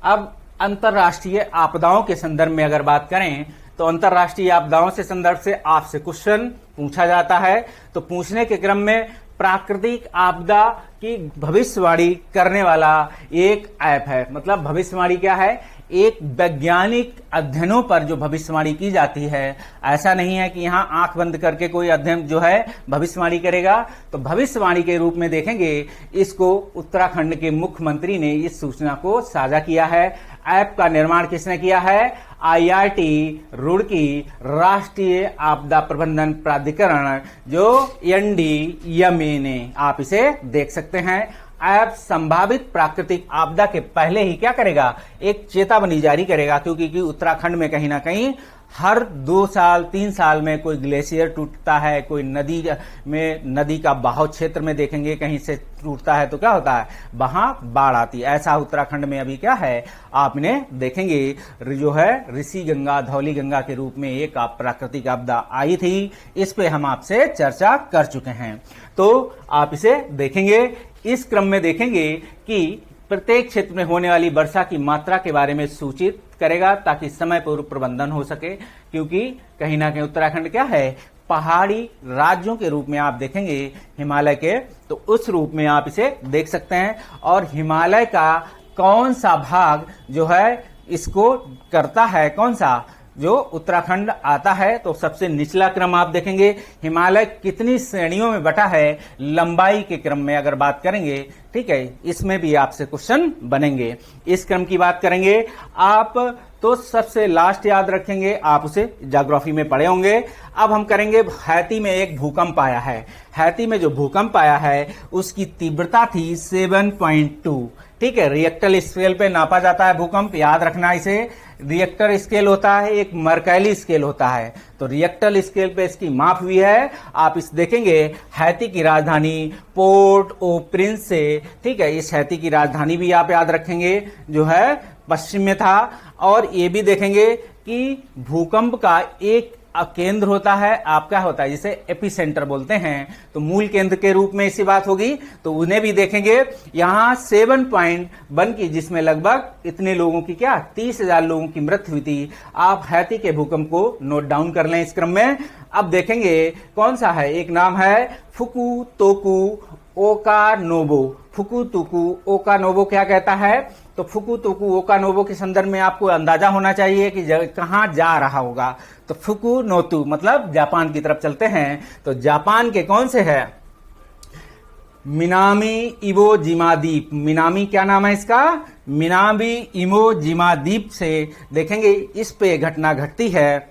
अब अंतर्राष्ट्रीय आपदाओं के संदर्भ में अगर बात करें तो अंतर्राष्ट्रीय आपदाओं से संदर्भ से आपसे क्वेश्चन पूछा जाता है। तो पूछने के क्रम में प्राकृतिक आपदा की भविष्यवाणी करने वाला एक ऐप है। मतलब भविष्यवाणी क्या है, एक वैज्ञानिक अध्ययनों पर जो भविष्यवाणी की जाती है। ऐसा नहीं है कि यहां आंख बंद करके कोई अध्ययन जो है भविष्यवाणी करेगा। तो भविष्यवाणी के रूप में देखेंगे इसको उत्तराखंड के मुख्यमंत्री ने इस सूचना को साझा किया है। ऐप का निर्माण किसने किया है, IIT रुड़की राष्ट्रीय आपदा प्रबंधन प्राधिकरण जो NDMA ने, आप इसे देख सकते हैं। ऐप संभावित प्राकृतिक आपदा के पहले ही क्या करेगा, एक चेतावनी जारी करेगा, क्योंकि उत्तराखंड में कहीं ना कहीं हर 2 साल 3 साल में कोई ग्लेशियर टूटता है, कोई नदी का बहाव क्षेत्र में देखेंगे कहीं से टूटता है तो क्या होता है, वहां बाढ़ आती है। ऐसा उत्तराखंड में अभी क्या है, आपने देखेंगे जो है ऋषि गंगा धौली गंगा के रूप में एक प्राकृतिक आपदा आई थी। इस पे हम आपसे चर्चा कर चुके हैं, तो आप इसे देखेंगे। इस क्रम में देखेंगे कि प्रत्येक क्षेत्र में होने वाली वर्षा की मात्रा के बारे में सूचित करेगा ताकि समय पूर्व प्रबंधन हो सके, क्योंकि कहीं ना कहीं उत्तराखंड क्या है, पहाड़ी राज्यों के रूप में आप देखेंगे हिमालय के, तो उस रूप में आप इसे देख सकते हैं। और हिमालय का कौन सा भाग जो है इसको करता है, कौन सा जो उत्तराखंड आता है, तो सबसे निचला क्रम आप देखेंगे हिमालय कितनी श्रेणियों में बटा है लंबाई के क्रम में अगर बात करेंगे, ठीक है, इसमें भी आपसे क्वेश्चन बनेंगे। इस क्रम की बात करेंगे आप तो सबसे लास्ट याद रखेंगे, आप उसे ज्योग्राफी में पढ़े होंगे। अब हम करेंगे, हैती में एक भूकंप आया है। हैती में जो भूकंप आया है उसकी तीव्रता थी 7.2, ठीक है। रिएक्टर स्केल पे नापा जाता है भूकंप, याद रखना इसे। रिएक्टर स्केल होता है, एक मर्कैली स्केल होता है, तो रिएक्टर स्केल पे इसकी माप हुई है। आप इस देखेंगे हैती की राजधानी पोर्ट ओ प्रिंस से, ठीक है, इस हैती की राजधानी भी आप याद रखेंगे जो है पश्चिम में था। और ये भी देखेंगे कि भूकंप का एक केंद्र होता है, आप क्या होता है जिसे एपिसेंटर बोलते हैं, तो मूल केंद्र के रूप में इसी बात होगी, तो उन्हें भी देखेंगे। यहां 7.1 की, जिसमें लगभग इतने लोगों की क्या 30,000 लोगों की मृत्यु हुई थी। आप हैती के भूकंप को नोट डाउन कर लें इस क्रम में। अब देखेंगे कौन सा है, एक नाम है फुकुतोकु ओकानोबो। फुकुतोकु ओकानोबो क्या कहता है, तो फुकुतोकु ओकानोबो के संदर्भ में आपको अंदाजा होना चाहिए कि कहां जा रहा होगा। तो फुकुनोतु मतलब जापान की तरफ चलते हैं, तो जापान के कौन से है, मिनामी इवो जिमा द्वीप। मिनामी क्या नाम है इसका? मिनामी इवो जिमा द्वीप से देखेंगे इस पे घटना घटती है।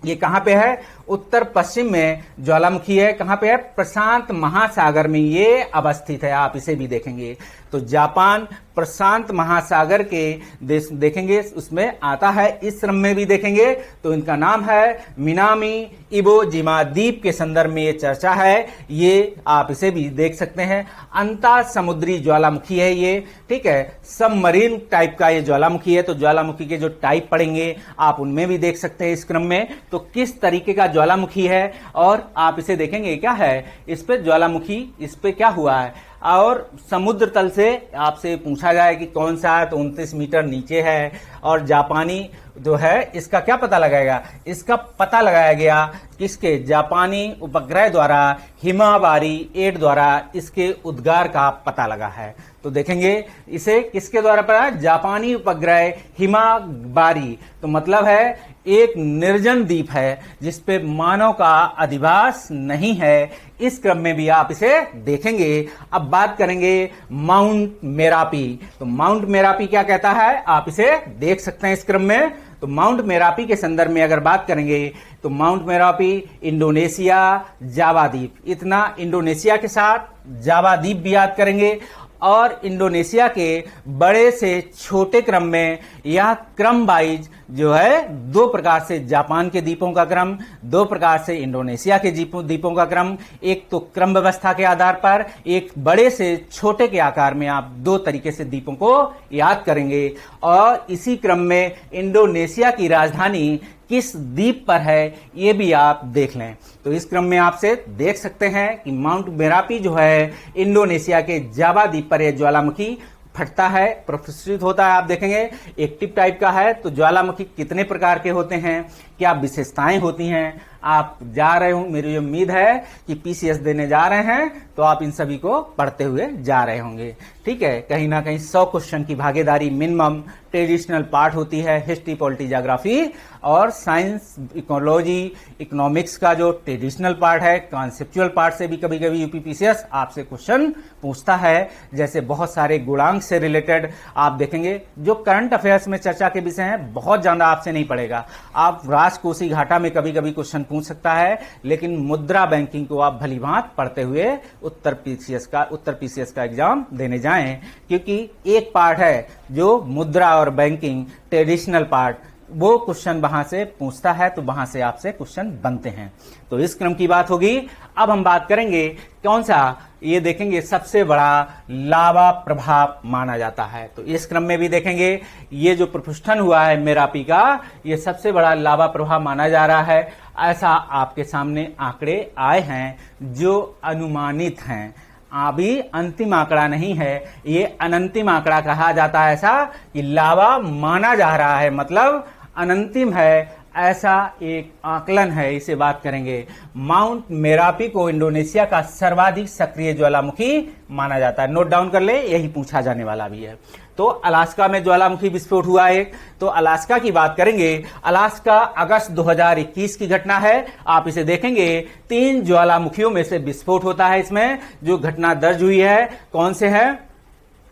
ये कहां पे है? उत्तर पश्चिम में ज्वालामुखी है। कहां पे है? प्रशांत महासागर में ये अवस्थित है। आप इसे भी देखेंगे तो जापान प्रशांत महासागर के देश देखेंगे उसमें आता है। इस क्रम में भी देखेंगे तो इनका नाम है मिनामी इवो जिमा द्वीप के संदर्भ में ये चर्चा है। ये आप इसे भी देख सकते हैं। अंतर समुद्री ज्वालामुखी है ये, ठीक है, सबमरीन टाइप का ये ज्वालामुखी है। तो ज्वालामुखी के जो टाइप पढ़ेंगे आप उनमें भी देख सकते हैं इस क्रम में। तो किस तरीके का ज्वालामुखी है और आप इसे देखेंगे क्या है इस पे ज्वालामुखी, इस पे क्या हुआ है। और समुद्र तल से आपसे पूछा जाए कि कौन सा है तो 29 मीटर नीचे है। और जापानी जो है इसका क्या पता लगाएगा? इसका पता लगाया गया किसके? जापानी उपग्रह द्वारा, हिमाबारी 8 द्वारा इसके उद्गार का पता लगा है। तो देखेंगे इसे किसके द्वारा पता? जापानी उपग्रह हिमाबारी। तो मतलब है एक निर्जन द्वीप है जिसपे मानव का अधिवास नहीं है। इस क्रम में भी आप इसे देखेंगे। अब बात करेंगे माउंट मेरापी। तो माउंट मेरापी क्या कहता है आप इसे देख सकते हैं इस क्रम में। तो माउंट मेरापी के संदर्भ में अगर बात करेंगे तो माउंट मेरापी इंडोनेशिया जावा द्वीप, इतना इंडोनेशिया के साथ जावा द्वीप भी याद करेंगे। और इंडोनेशिया के बड़े से छोटे क्रम में यह क्रम वाइज जो है दो प्रकार से जापान के द्वीपों का क्रम, दो प्रकार से इंडोनेशिया के द्वीपों का क्रम। एक तो क्रम व्यवस्था के आधार पर, एक बड़े से छोटे के आकार में आप दो तरीके से द्वीपों को याद करेंगे। और इसी क्रम में इंडोनेशिया की राजधानी किस द्वीप पर है ये भी आप देख लें। तो इस क्रम में आपसे देख सकते हैं कि माउंट मेरापी जो है इंडोनेशिया के जावा द्वीप पर यह ज्वालामुखी फटता है, प्रफुल्लित होता है। आप देखेंगे एक्टिव टाइप का है। तो ज्वालामुखी कितने प्रकार के होते हैं, क्या विशेषताएं होती हैं, आप जा रहे हो, मेरी उम्मीद है कि पीसीएस देने जा रहे हैं तो आप इन सभी को पढ़ते हुए जा रहे होंगे। ठीक है, कहीं ना कहीं 100 क्वेश्चन की भागीदारी मिनिमम ट्रेडिशनल पार्ट होती है। हिस्ट्री, पॉलिटी, ज्योग्राफी और साइंस, इकोलॉजी, इकोनॉमिक्स का जो ट्रेडिशनल पार्ट है, कॉन्सेप्चुअल पार्ट से भी कभी कभी यूपीपीसीएस आपसे क्वेश्चन पूछता है। जैसे बहुत सारे गुणांक से रिलेटेड आप देखेंगे जो करंट अफेयर्स में चर्चा के विषय हैं, बहुत ज्यादा आपसे नहीं पड़ेगा। आप राजकोषीय घाटा में कभी कभी क्वेश्चन पूछ सकता है, लेकिन मुद्रा बैंकिंग को आप भलीभांत पढ़ते हुए उत्तर पीसीएस का एग्जाम देने जाएं, क्योंकि एक पार्ट है जो मुद्रा और बैंकिंग ट्रेडिशनल पार्ट, वो क्वेश्चन वहां से पूछता है, तो वहां से आपसे क्वेश्चन बनते हैं। तो इस क्रम की बात होगी। अब हम बात करेंगे कौन सा, ये देखेंगे सबसे बड़ा लावा प्रभाव माना जाता है। तो इस क्रम में भी देखेंगे ये जो प्रफुष्ठन हुआ है मेरापी का, ये सबसे बड़ा लावा प्रभाव माना जा रहा है। ऐसा आपके सामने आंकड़े आए हैं जो अनुमानित हैं, अभी अंतिम आंकड़ा नहीं है, ये अनंतिम आंकड़ा कहा जाता है। ऐसा कि लावा माना जा रहा है, मतलब अनंतिम है, ऐसा एक आकलन है, इसे बात करेंगे। माउंट मेरापी को इंडोनेशिया का सर्वाधिक सक्रिय ज्वालामुखी माना जाता है। नोट डाउन कर ले, यही पूछा जाने वाला भी है। तो अलास्का में ज्वालामुखी विस्फोट हुआ एक, तो अलास्का की बात करेंगे। अलास्का अगस्त 2021 की घटना है। आप इसे देखेंगे 3 ज्वालामुखियों में से विस्फोट होता है। इसमें जो घटना दर्ज हुई है कौन से है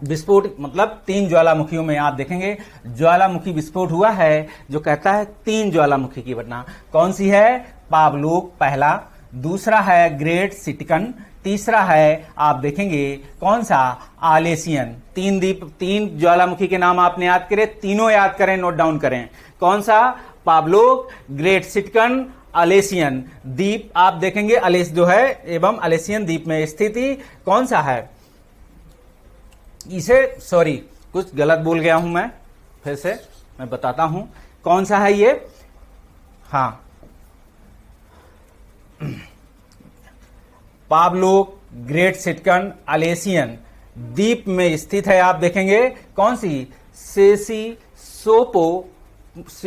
विस्फोट, मतलब 3 ज्वालामुखियों में आप देखेंगे ज्वालामुखी विस्फोट हुआ है, जो कहता है 3 ज्वालामुखी की घटना। कौन सी है? पावलोक पहला, दूसरा है ग्रेट सिटकन, तीसरा है आप देखेंगे कौन सा? आलेसियन। 3 द्वीप, 3 ज्वालामुखी के नाम आपने याद करे, तीनों याद करें, नोट डाउन करें। कौन सा? पावलोक, ग्रेट सिटकन, अलेसियन द्वीप। आप देखेंगे अलेस जो है एवं अलेसियन द्वीप में स्थिति कौन सा है? इसे सॉरी कुछ गलत बोल गया हूं मैं, फिर से मैं बताता हूं कौन सा है ये। हाँ, पावलोक, ग्रेट सिटकन, अलेसियन द्वीप में स्थित है। आप देखेंगे कौन सी?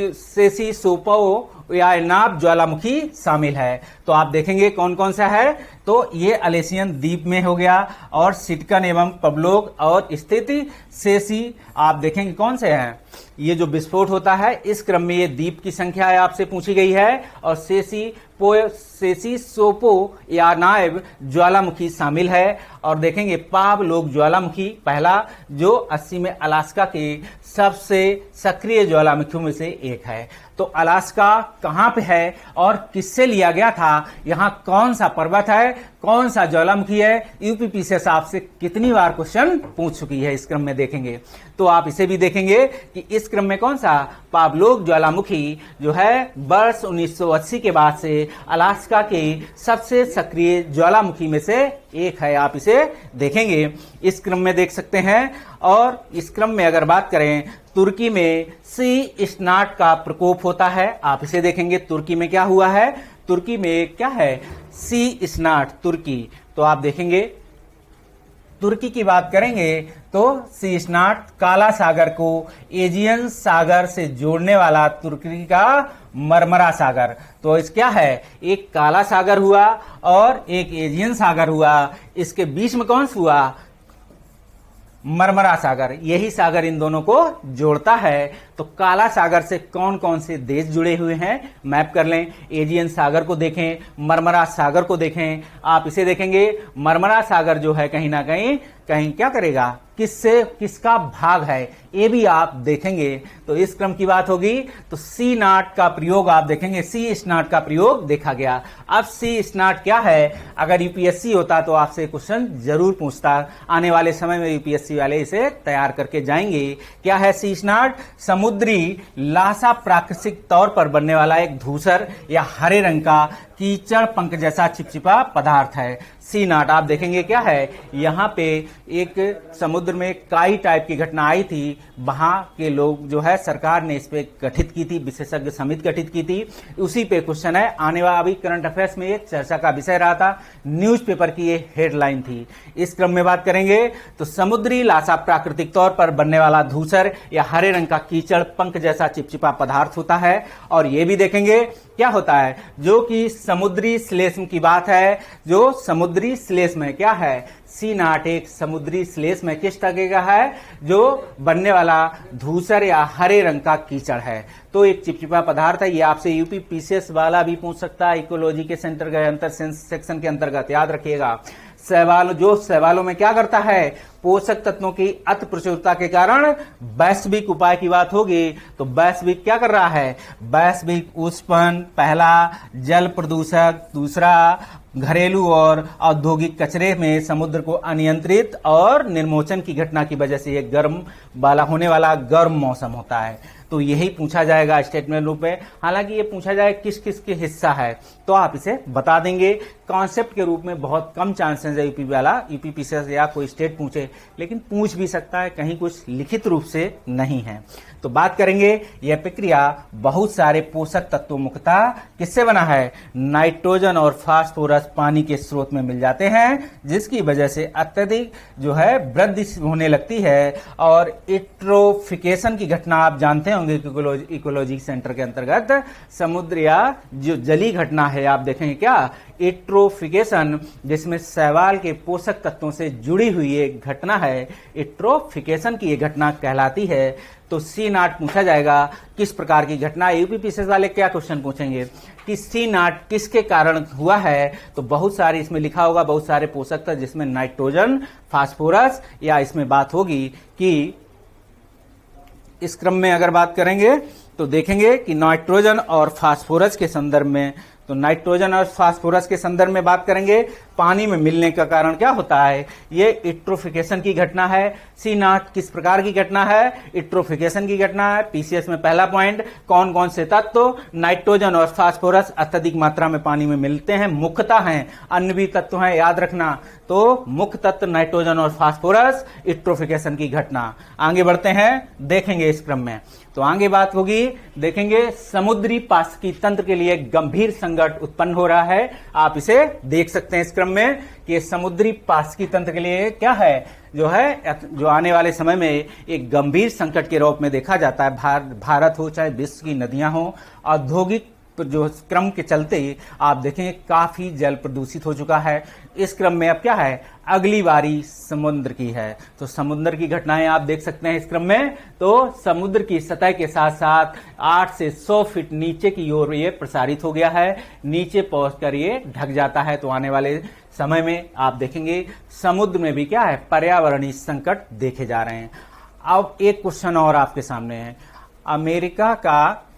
सेसिसोपो या नाब ज्वालामुखी शामिल है। तो आप देखेंगे कौन कौन सा है, तो ये अलेसियन द्वीप में हो गया, और सिटकन एवं पावलोक, और स्थिति सेसी आप देखेंगे कौन से हैं? ये जो विस्फोट होता है इस क्रम में ये द्वीप की संख्या है आपसे पूछी गई है और सेसिसोपो या नायब ज्वालामुखी शामिल है। और देखेंगे पावलोग ज्वालामुखी पहला जो 80 में अलास्का के सबसे सक्रिय ज्वालामुखियों में से एक है। तो अलास्का कहां पे है और किससे लिया गया था, यहां कौन सा पर्वत है, कौन सा ज्वालामुखी है, यूपीपीसीएस आपसे कितनी बार क्वेश्चन पूछ चुकी है इस क्रम में देखेंगे। तो आप इसे भी देखेंगे कि इस क्रम में कौन सा पावलोग ज्वालामुखी जो है वर्ष 1980 के बाद से अलास्का के सबसे सक्रिय ज्वालामुखी में से एक है। आप इसे देखेंगे इस क्रम में देख सकते हैं। और इस क्रम में अगर बात करें तुर्की में सी स्नाट का प्रकोप होता है। आप इसे देखेंगे तुर्की में क्या हुआ है, तुर्की में क्या है सी स्नाट तुर्की। तो आप देखेंगे तुर्की की बात करेंगे तो सी स्नाट काला सागर को एजियन सागर से जोड़ने वाला तुर्की का मरमरा सागर। तो इस क्या है एक काला सागर हुआ और एक एजियन सागर हुआ, इसके बीच में कौन सा हुआ मरमरा सागर। यही सागर इन दोनों को जोड़ता है। तो काला सागर से कौन कौन से देश जुड़े हुए हैं मैप कर लें। एजियन सागर को देखें, मरमरा सागर को देखें। आप इसे देखेंगे मरमरा सागर जो है कहीं ना कहीं क्या करेगा, किससे किसका भाग है, ये भी आप देखेंगे। तो इस क्रम की बात होगी तो सी नाट का प्रयोग आप देखेंगे, सी स्नाट का प्रयोग देखा गया। अब सी स्नाट क्या है, अगर यूपीएससी होता तो आपसे क्वेश्चन जरूर पूछता। आने वाले समय में यूपीएससी वाले इसे तैयार करके जाएंगे। क्या है सी स्नाट, समुद्री लासा प्राकृतिक तौर पर बनने वाला एक धूसर या हरे रंग का कीचड़ पंख जैसा चिपचिपा पदार्थ है। सी नाट आप देखेंगे क्या है, यहाँ पे एक समुद्र में काई टाइप की घटना आई थी, वहां के लोग जो है सरकार ने इस पे गठित की थी, विशेषज्ञ समिति गठित की थी, उसी पे क्वेश्चन है आने वाला। अभी करंट अफेयर्स में एक चर्चा का विषय रहा था, न्यूज़पेपर की ये हेडलाइन थी। इस क्रम में बात करेंगे तो समुद्री लासा प्राकृतिक तौर पर बनने वाला धूसर या हरे रंग का कीचड़ पंख जैसा चिपचिपा पदार्थ होता है। और ये भी देखेंगे क्या होता है, जो कि समुद्री श्लेष्म की बात है, जो समुद्री श्लेष्म है क्या है सी नाट एक समुद्री श्लेष्म में किस तरह का है, जो बनने वाला धूसर या हरे रंग का कीचड़ है। तो एक चिपचिपा पदार्थ है। ये आपसे यूपी पीसीएस वाला भी पूछ सकता है इकोलॉजी के सेंटर के अंतर सेक्शन के अंतर्गत, याद रखिएगा। शैवालों में क्या करता है, पोषक तत्वों की अति प्रचुरता के कारण वैश्विक उपाय की बात होगी तो वैश्विक क्या कर रहा है, वैश्विक उष्णन पहला, जल प्रदूषक दूसरा, घरेलू और औद्योगिक कचरे में समुद्र को अनियंत्रित और निर्मोचन की घटना की वजह से यह होने वाला गर्म मौसम होता है। तो यही पूछा जाएगा स्टेटमेंट रूप में। हालांकि ये पूछा जाए किस किस के हिस्सा है तो आप इसे बता देंगे। कॉन्सेप्ट के रूप में बहुत कम चांसेस है यूपी पीसीएस या कोई स्टेट पूछे, लेकिन पूछ भी सकता है, कहीं कुछ लिखित रूप से नहीं है। तो बात करेंगे यह प्रक्रिया बहुत सारे पोषक तत्वों मुख्यतः किससे बना है, नाइट्रोजन और फास्फोरस पानी के स्रोत में मिल जाते हैं, जिसकी वजह से अत्यधिक जो है वृद्धि होने लगती है। और इट्रोफिकेशन की घटना आप जानते होंगे इकोलॉजी सेंटर के अंतर्गत, समुद्र या जो जली घटना है आप देखेंगे क्या इट्रोफिकेशन, जिसमें शैवाल के पोषक तत्वों से जुड़ी हुई एक घटना है, इट्रोफिकेशन की ये घटना कहलाती है। तो सी नाट पूछा जाएगा किस प्रकार की घटना। यूपी पीसीएस वाले क्या क्वेश्चन पूछेंगे कि सी नाट किसके कारण हुआ है, तो बहुत सारे इसमें लिखा होगा, बहुत सारे पोषक तत्व जिसमें नाइट्रोजन, फास्फोरस, या इसमें बात होगी कि इस क्रम में अगर बात करेंगे तो देखेंगे कि नाइट्रोजन और फास्फोरस के संदर्भ में, तो नाइट्रोजन और फास्फोरस के संदर्भ में बात करेंगे, पानी में मिलने का कारण क्या होता है, ये इट्रोफिकेशन की घटना है। सी नाट किस प्रकार की घटना है, इट्रोफिकेशन की घटना है। पीसीएस में पहला पॉइंट, कौन कौन से तत्व नाइट्रोजन और फास्फोरस अत्यधिक मात्रा में पानी में मिलते हैं, मुख्यतः हैं, अन्य भी तत्व हैं, याद रखना। तो मुख्य तत्व नाइट्रोजन और फास्फोरस, इट्रोफिकेशन की घटना। आगे बढ़ते हैं, देखेंगे इस क्रम में। तो आगे बात होगी, देखेंगे समुद्री पारिस्थितिकी तंत्र के लिए गंभीर संकट उत्पन्न हो रहा है। आप इसे देख सकते हैं इस क्रम में कि समुद्री पारिस्थितिकी तंत्र के लिए क्या है, जो आने वाले समय में एक गंभीर संकट के रूप में देखा जाता है। भारत हो चाहे विश्व की नदियां हो, औद्योगिक जो क्रम के चलते आप देखेंगे काफी जल प्रदूषित हो चुका है। इस क्रम में अब क्या है, अगली बारी समुद्र की है। तो समुद्र की घटनाएं आप देख सकते हैं इस क्रम में। तो समुद्र की सतह के साथ साथ 8 से 100 फीट नीचे की ओर ये प्रसारित हो गया है, नीचे पहुंचकर ये ढक जाता है। तो आने वाले समय में आप देखेंगे समुद्र में भी क्या है, पर्यावरणीय संकट देखे जा रहे हैं। अब एक क्वेश्चन और आपके सामने है, अमेरिका का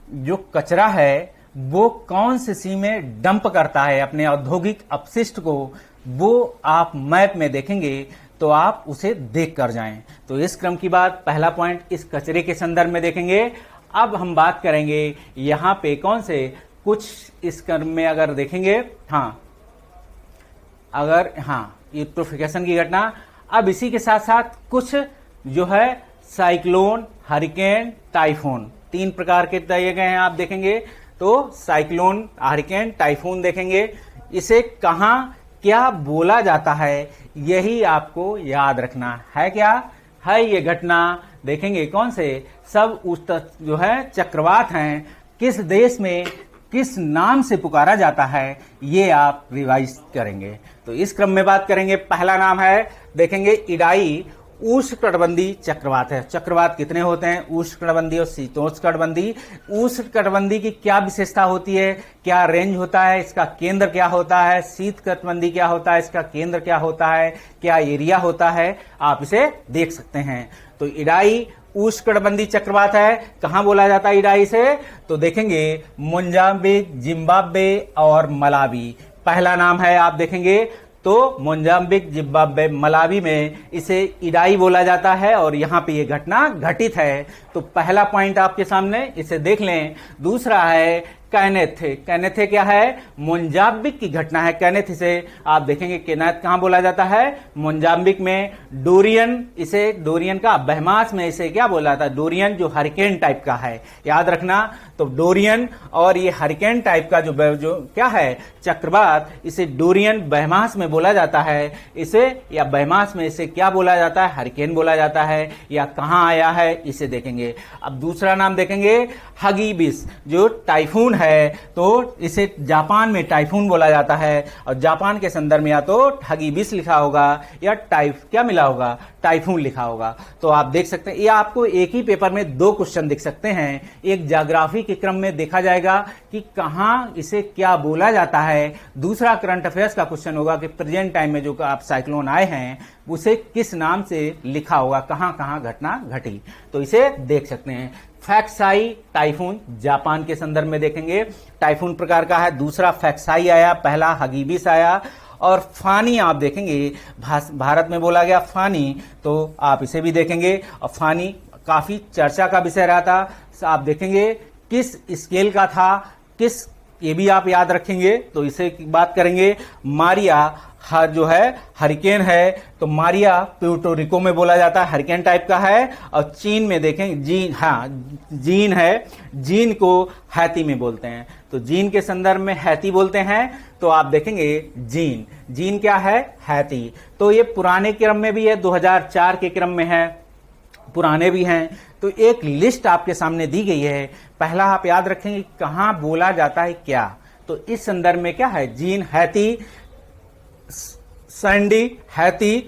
जो कचरा है वो कौन से सी में डंप करता है अपने औद्योगिक अपशिष्ट को, वो आप मैप में देखेंगे तो आप उसे देख कर जाएं। तो इस क्रम की बात, पहला पॉइंट इस कचरे के संदर्भ में देखेंगे। अब हम बात करेंगे यहां पे कौन से कुछ इस क्रम में अगर देखेंगे, यूट्रोफिकेशन की घटना। अब इसी के साथ साथ कुछ जो है साइक्लोन, हरिकेन, टाइफून, 3 प्रकार के दिए गए हैं आप देखेंगे। तो साइक्लोन, हरिकेन, टाइफून देखेंगे, इसे कहां क्या बोला जाता है यही आपको याद रखना है। क्या है ये घटना, देखेंगे कौन से सब उस जो है चक्रवात हैं, किस देश में किस नाम से पुकारा जाता है, ये आप रिवाइज करेंगे। तो इस क्रम में बात करेंगे। पहला नाम है देखेंगे इडाई, उष्णकटिबंधीय चक्रवात है। चक्रवात कितने होते हैं, उष्णकटिबंधीय और शीतोष्णकटिबंधीय। उष्णकटिबंधीय की क्या विशेषता होती है, क्या रेंज होता है, इसका केंद्र क्या होता है, शीतकटिबंधीय क्या होता है, इसका केंद्र क्या होता है, क्या एरिया होता है, आप इसे देख सकते हैं। तो इडाई उष्णकटिबंधीय चक्रवात है। कहां बोला जाता है इडाई से, तो देखेंगे मोजाम्बिक, जिम्बाब्वे और मलावी। पहला नाम है आप देखेंगे तो मोजाम्बिक, जिम्बाब्वे, मलावी में इसे इडाई बोला जाता है और यहां पे ये घटना घटित है। तो पहला पॉइंट आपके सामने, इसे देख लें। दूसरा है कैनेथे। कैनेथे क्या है, मोजाम्बिक की घटना है। कैनेथ से आप देखेंगे कैनेथ कहां बोला जाता है, मोजाम्बिक में। डोरियन, इसे डोरियन का बहमास में इसे क्या बोला जाता है, डोरियन जो हरिकेन टाइप का है, याद रखना। तो डोरियन और ये हरिकेन टाइप का जो क्या है चक्रवात, इसे डोरियन बहमास में बोला जाता है। इसे या बहमास में इसे क्या बोला जाता है, हरिकेन बोला जाता है, या कहां आया है इसे देखेंगे। अब दूसरा नाम देखेंगे हगीबिस, जो टाइफून है। तो इसे जापान में टाइफून बोला जाता है और जापान के संदर्भ में या तो हगीबिस लिखा होगा या क्या मिला होगा, टाइफून लिखा होगा। तो आप देख सकते हैं, ये आपको एक ही पेपर में 2 क्वेश्चन दिख सकते हैं। एक ज्योग्राफी के क्रम में देखा जाएगा कि कहां इसे क्या बोला जाता है, दूसरा करंट अफेयर्स का क्वेश्चन होगा कि प्रेजेंट टाइम में जो आप साइक्लोन आए हैं उसे किस नाम से लिखा होगा, कहां कहां घटना घटी। तो इसे देख सकते हैं। फैक्साई टाइफून जापान के संदर्भ में देखेंगे, टाइफून प्रकार का है। दूसरा फैक्साई आया, पहला हगीबिस आया। और फानी आप देखेंगे भारत में बोला गया फानी, तो आप इसे भी देखेंगे। और फानी काफी चर्चा का विषय रहा था। आप देखेंगे किस स्केल का था, किस, ये भी आप याद रखेंगे। तो इसे बात करेंगे। मारिया जो है हरिकेन है, तो मारिया प्यूर्टो में बोला जाता है, हरिकेन टाइप का है। और चीन में देखें जीन है, जीन को हैती में बोलते हैं। तो जीन के संदर्भ में हैती बोलते हैं। तो आप देखेंगे जीन क्या है, हैती। तो ये पुराने क्रम में भी है, 2004 के क्रम में है, पुराने भी हैं। तो एक लिस्ट आपके सामने दी गई है। पहला आप याद रखेंगे कहां बोला जाता है क्या। तो इस संदर्भ में क्या है, जीन, हैती, सैंडी, हैती,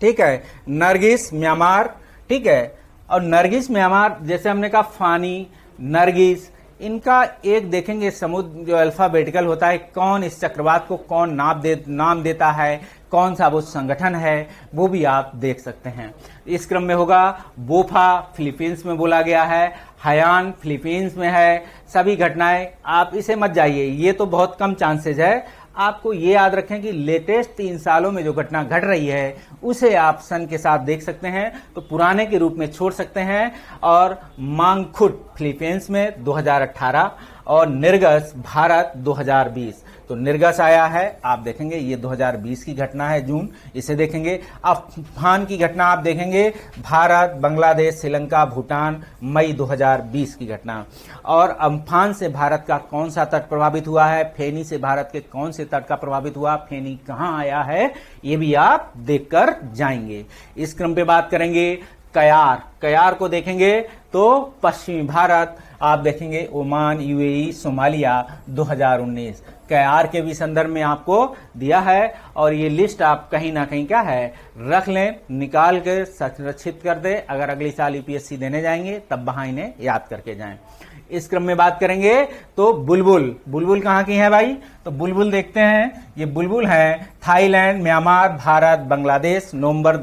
ठीक है, नरगिस, म्यांमार, ठीक है। और नरगिस, म्यांमार, जैसे हमने कहा फानी, नरगिस, इनका एक देखेंगे समुद्र जो अल्फाबेटिकल होता है, कौन इस चक्रवात को कौन नाम देता है, कौन सा वो संगठन है, वो भी आप देख सकते हैं। इस क्रम में होगा बोफा, फिलीपींस में बोला गया है, हयान फिलीपींस में है। सभी घटनाएं आप इसे मत जाइए, ये तो बहुत कम चांसेज है। आपको ये याद रखें कि लेटेस्ट 3 सालों में जो घटना घट रही है उसे आप सन के साथ देख सकते हैं, तो पुराने के रूप में छोड़ सकते हैं। और मांगखुट फिलीपींस में 2018 और निर्गस भारत 2020। तो निर्गस आया है, आप देखेंगे ये 2020 की घटना है, जून, इसे देखेंगे। अम्फान की घटना आप देखेंगे, भारत, बांग्लादेश, श्रीलंका, भूटान, मई 2020 की घटना। और अम्फान से भारत का कौन सा तट प्रभावित हुआ है, फेनी से भारत के कौन से तट का प्रभावित हुआ, फेनी कहां आया है, ये भी आप देखकर जाएंगे। इस क्रम पे बात करेंगे कयार को देखेंगे। तो पश्चिमी भारत आप देखेंगे ओमान, यूएई, सोमालिया 2019 कैआर के भी संदर्भ में आपको दिया है। और ये लिस्ट आप कहीं ना कहीं क्या है रख लें, निकाल के संरक्षित कर दे। अगर अगली साल यूपीएससी देने जाएंगे तब वहां इन्हें याद करके जाएं। इस क्रम में बात करेंगे तो बुलबुल, बुलबुल कहाँ की है भाई? तो बुलबुल देखते हैं, ये बुलबुल है थाईलैंड, म्यांमार, भारत, बांग्लादेश। नवंबर